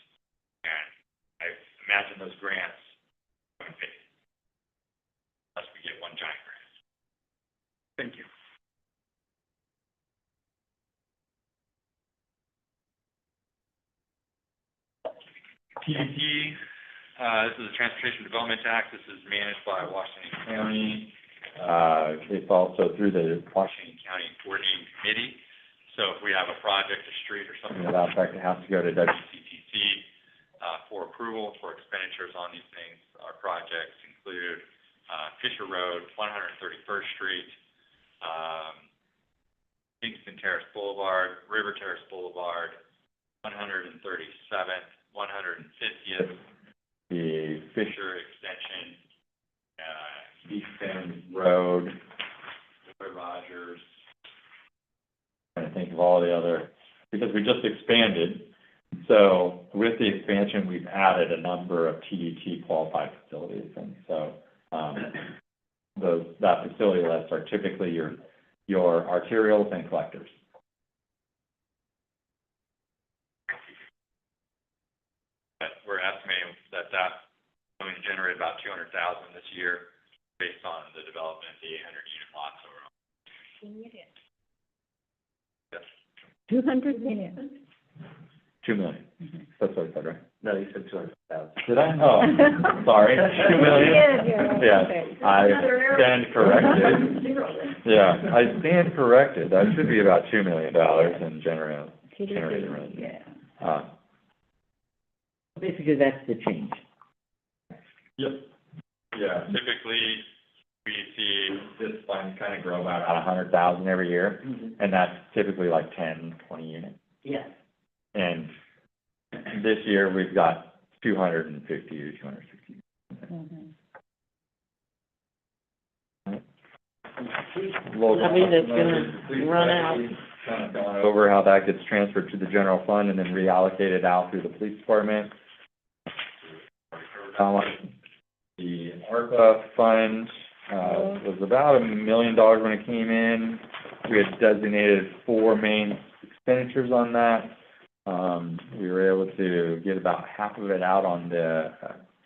And I imagine those grants come in phases, unless we get one giant grant. Thank you. TDT, this is a Transportation Development Tax. This is managed by Washington County. It's also through the Washington County Coordinating Committee. So if we have a project, a street, or something to that effect, it has to go to WCTC for approval for expenditures on these things. Our projects include Fisher Road, 131st Street, Kingston Terrace Boulevard, River Terrace Boulevard, 137th, 150th, the Fisher Extension, East Bend Road. Roy Rogers. Trying to think of all the other, because we just expanded. So with the expansion, we've added a number of TDT qualified facilities, and so that facility lists are typically your arterials and collectors. We're estimating that's going to generate about $200,000 this year, based on the development of the 800-unit lots overall. Yes. 200 million. 2 million. That's what I said, right? No, you said 200,000. Did I? Oh, sorry. 2 million. Yeah, I stand corrected. Yeah, I stand corrected. That should be about $2 million in general. Yeah. Basically, that's the change. Yep. Yeah, typically, we see this fund kind of grow about 100,000 every year, and that's typically like 10, 20 units. Yes. And this year, we've got 250 to 260. I mean, it's gonna run out. Kind of gone over how that gets transferred to the general fund and then reallocated out through the police department. The ARPA fund was about $1 million when it came in. We had designated 4 main expenditures on that. We were able to get about half of it out on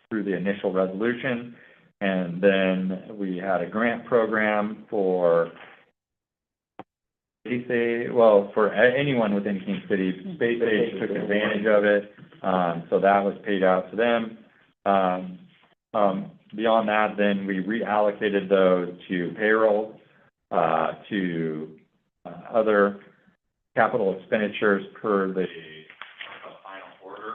through the initial resolution, and then we had a grant program for for anyone within King City. Space Age took advantage of it, so that was paid out to them. Beyond that, then we reallocated those to payroll, to other capital expenditures per the final order.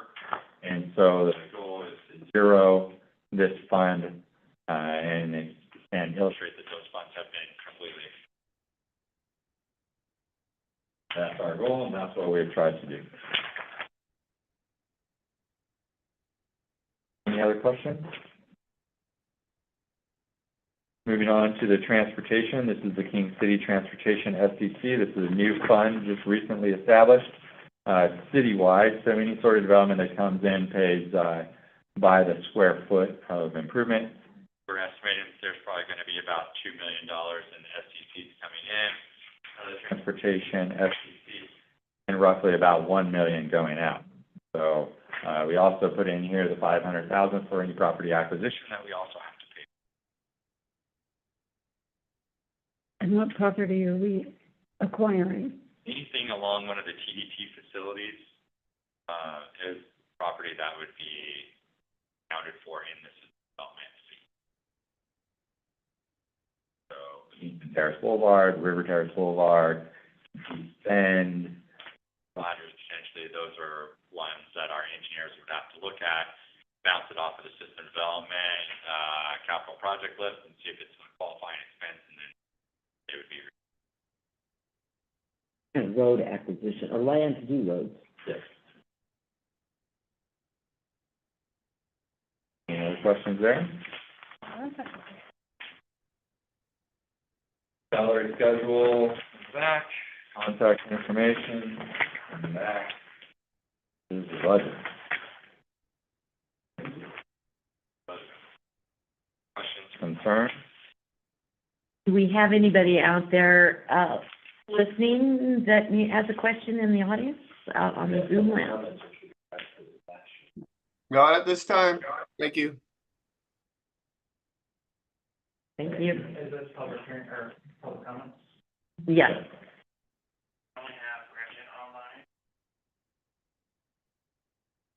And so the goal is to zero this fund and illustrate that those funds have been completely. That's our goal, and that's what we've tried to do. Any other questions? Moving on to the transportation, this is the King City Transportation SDC. This is a new fund just recently established, citywide. So any sort of development that comes in pays by the square foot of improvement. We're estimating that there's probably going to be about $2 million in SDCs coming in. the transportation, FCC, and roughly about 1 million going out. So, we also put in here the 500,000 for any property acquisition that we also have to pay. And what property are we acquiring? Anything along one of the TDT facilities, is property that would be accounted for in this development fee. So, Eastern Terrace Boulevard, River Terrace Boulevard, East Bend. providers, potentially, those are ones that our engineers would have to look at, bounce it off of the system development, capital project list, and see if it's a qualifying expense, and then it would be. Road acquisition, or land to do roads. Yes. Any other questions there? Salary schedule, back, contact information, and back. This is the budget. Questions, concerns? Do we have anybody out there, listening that has a question in the audience, out on the Zoom land? Not at this time. Thank you. Thank you. Is this public hearing or public comments? Yes. Only have Gretchen online.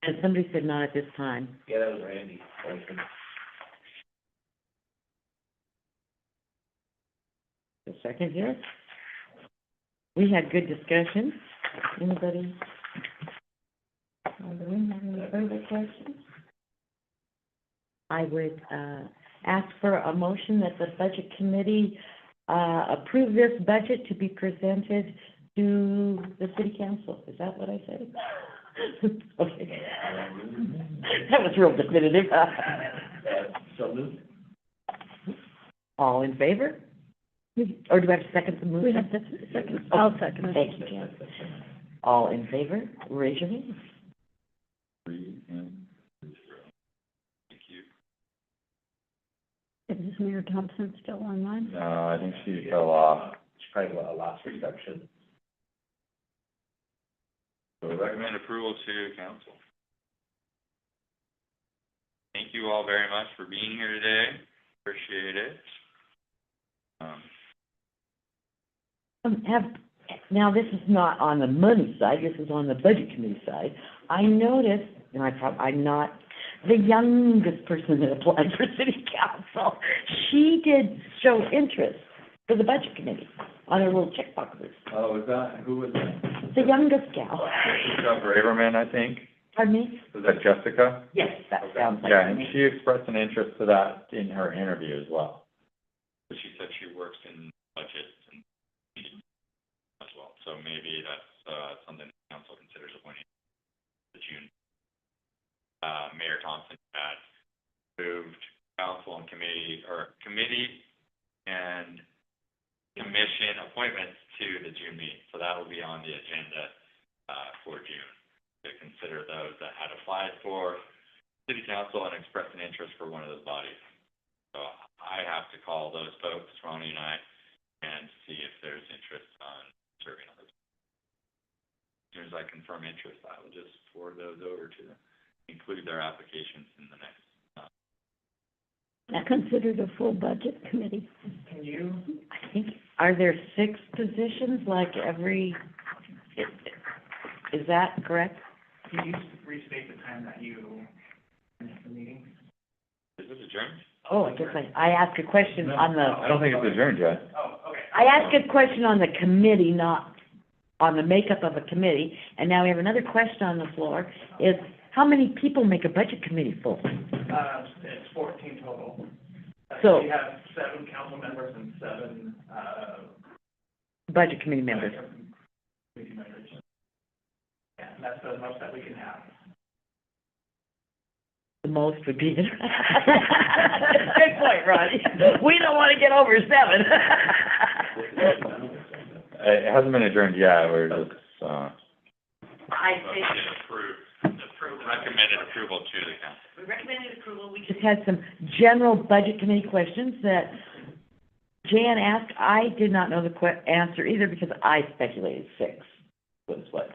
And somebody said not at this time. Yeah, that was Randy. A second here. We had good discussion. Anybody? Do we have any further questions? I would, ask for a motion that the budget committee, approve this budget to be presented to the city council. Is that what I said? Okay. That was real definitive. So moved. All in favor? Or do I have to second the motion? We have to second, I'll second it. Thank you, Jan. All in favor, raise your hand. 3 and 0. Thank you. Is Mayor Thompson still online? No, I think she fell off. It's probably a last reception. So recommend approval to council. Thank you all very much for being here today. Appreciate it. Now, this is not on the money side, this is on the budget committee side. I noticed, and I'm not the youngest person that applied for city council. She did show interest for the budget committee on her little checkboxes. Oh, was that, who was that? The youngest gal. Jessica Braverman, I think. Pardon me? Was that Jessica? Yes, that sounds like. Yeah, and she expressed an interest to that in her interview as well. She said she works in budgets and as well, so maybe that's, something the council considers appointing the June. Mayor Thompson had moved council and committee and commission appointments to the June meeting, so that will be on the agenda, for June, to consider those that had applied for city council and expressed an interest for one of those bodies. So I have to call those folks, Ronnie and I, and see if there's interest on serving on those. As soon as I confirm interest, I will just forward those over to them, include their applications in the next. Considered a full budget committee. Can you, I think, are there 6 positions like every, is that correct? can you restate the time that you finished the meeting? Is this adjourned? Oh, I guess I asked a question on I the, don't think it's adjourned yet. Oh, okay. I asked a question on the committee, not on the makeup of a committee. And now we have another question on the floor, is how many people make a budget committee full? It's 14 total. So- We have 7 council members and 7, Budget committee members. committee members. Yeah, and that's the most that we can have. The most would be. Good point, Ronnie. We don't want to get over 7. It hasn't been adjourned yet, we're just, I Motion approved, recommended approval to the council. we recommended approval. We just had some general budget committee questions that Jan asked, I did not know the answer either because I speculated 6 was what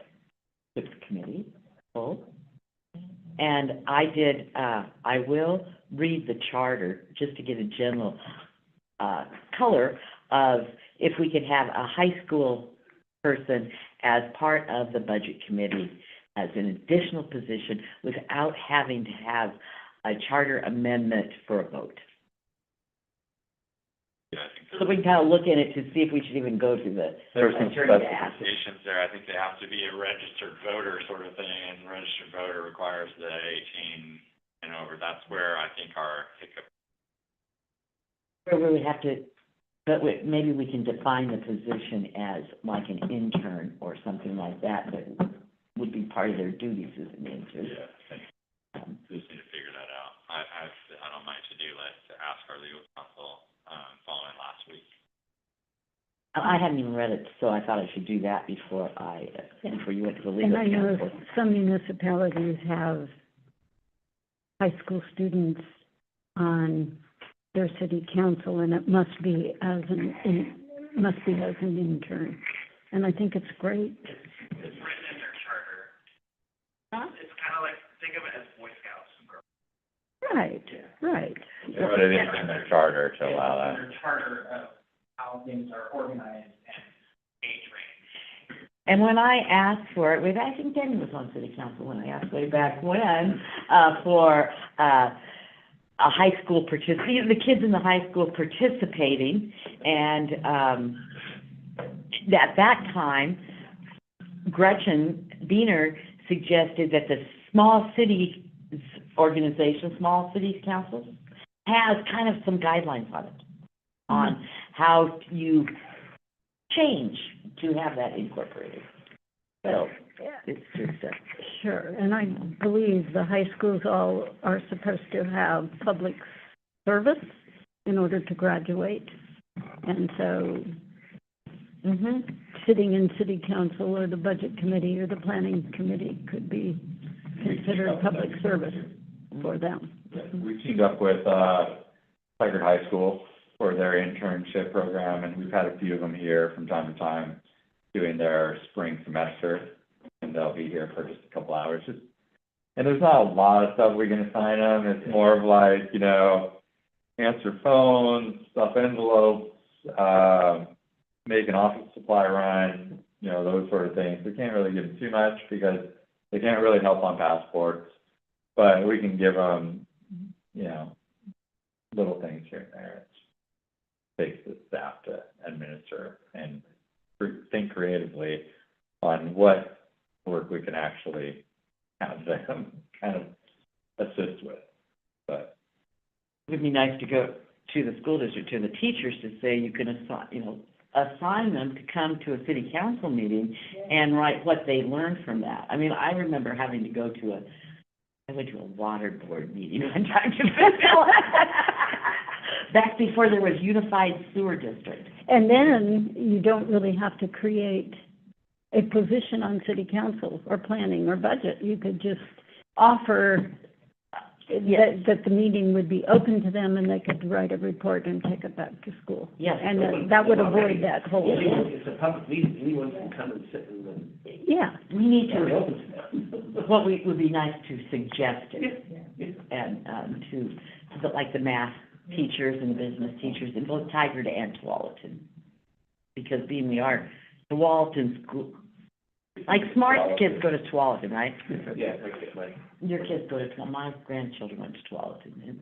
took the committee full. And I did, I will read the charter just to get a general color of if we could have a high school person as part of the budget committee as an additional position without having to have a charter amendment for a vote. Yeah, I think So we can kind of look at it to see if we should even go to the. There's some specifications there. I think they have to be a registered voter sort of thing, and registered voter requires the 18 and over. That's where I think our hiccup. Where we would have to, but maybe we can define the position as like an intern or something like that, that would be part of their duties as an intern. Yeah, I just need to figure that out. I don't mind to-do list to ask our legal counsel, following last week. I hadn't even read it, so I thought I should do that before you went to the legal And I know counsel. some municipalities have high school students on their city council, and it must be as an intern. And I think it's great. It's written in their charter. Huh? It's kind of like, think of it as Boy Scouts and Girls Right, right. But it is in their charter to allow Scouts. that. Their charter of how things are organized and age range. And when I asked for it, I think Danny was on city council when I asked way back when, for, a high school the kids in the high school participating, and, at that time, Gretchen Beener suggested that the small cities organization, small cities councils, has kind of some guidelines on it, on how you change to have that incorporated. So, it's just a... Sure, and I believe the high schools all are supposed to have public service in order to graduate. And so, sitting in city council or the budget committee or the planning committee could be considered public service for them. We teamed up with, Tigard High School for their internship program, and we've had a few of them here from time to time doing their spring semester, and they'll be here for just a couple hours. And there's not a lot of stuff we can assign them. It's more of like, you know, answer phones, stuff envelopes, make an office supply run, you know, those sort of things. We can't really give them too much because they can't really help on passports, but we can give them, you know, little things here and there. It takes the staff to administer and think creatively on what work we can actually have them kind of assist with. But it would be nice to go to the school district, to the teachers, to say you can assign them to come to a city council meeting and write what they learned from that. I mean, I remember having to go to I went to a water board meeting one time to back before there was unified sewer district. And then you don't really have to create a position on city council or planning or budget. You could just offer that the meeting would be open to them and they could write a report and take it back to school. Yes. And that would avoid that whole thing. It's a public meeting, anyone can come and sit in the. Yeah. We need We're to, open to that. what would be nice to suggest it, and, like the math teachers and the business teachers in both Tigard and Tualatin. Because being we are, Tualatin school, like smart kids go to Tualatin, right? Yeah, like, Your kids go to, my grandchildren went to Tualatin, and,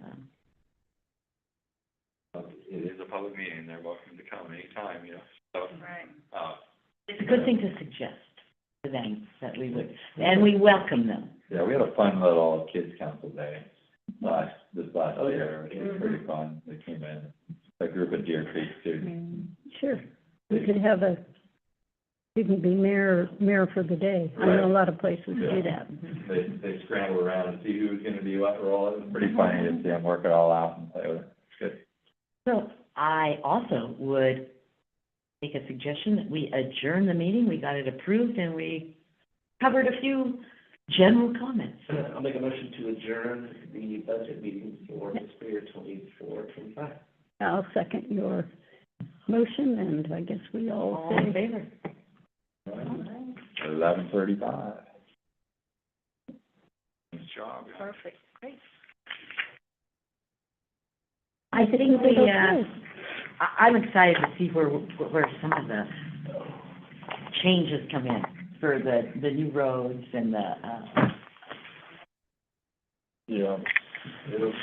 It is a public meeting. They're welcome to come anytime, you know, so. Right. it's a good thing to suggest to them that we would, and we welcome them. yeah, we had a fun little kids council day this last Oh, yeah. year. It was pretty fun. They came in, a group of Deer Creek students. Sure. We could have you can be mayor for the day. I know a lot of places do that. They scramble around and see who's gonna be what role. It was pretty funny to see them work it all out and play with it. It's good. So I also would make a suggestion that we adjourn the meeting. We got it approved and we covered a few general comments. I'll make a motion to adjourn the budget meeting for fiscal year 24-25. I'll second your motion, and I guess we all All in say, favor? 11:35. Nice job. Perfect, great. I think think we, okay. I'm excited to see where some of the changes come in for the new roads and the, Yeah, it'll be,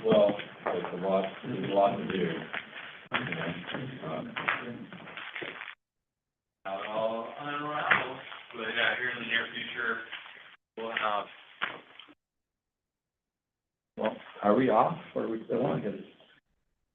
well, there's a lot to do. Not all unraveled, but yeah, here in the near future, we'll have Well, are we off or are we still on? 'Cause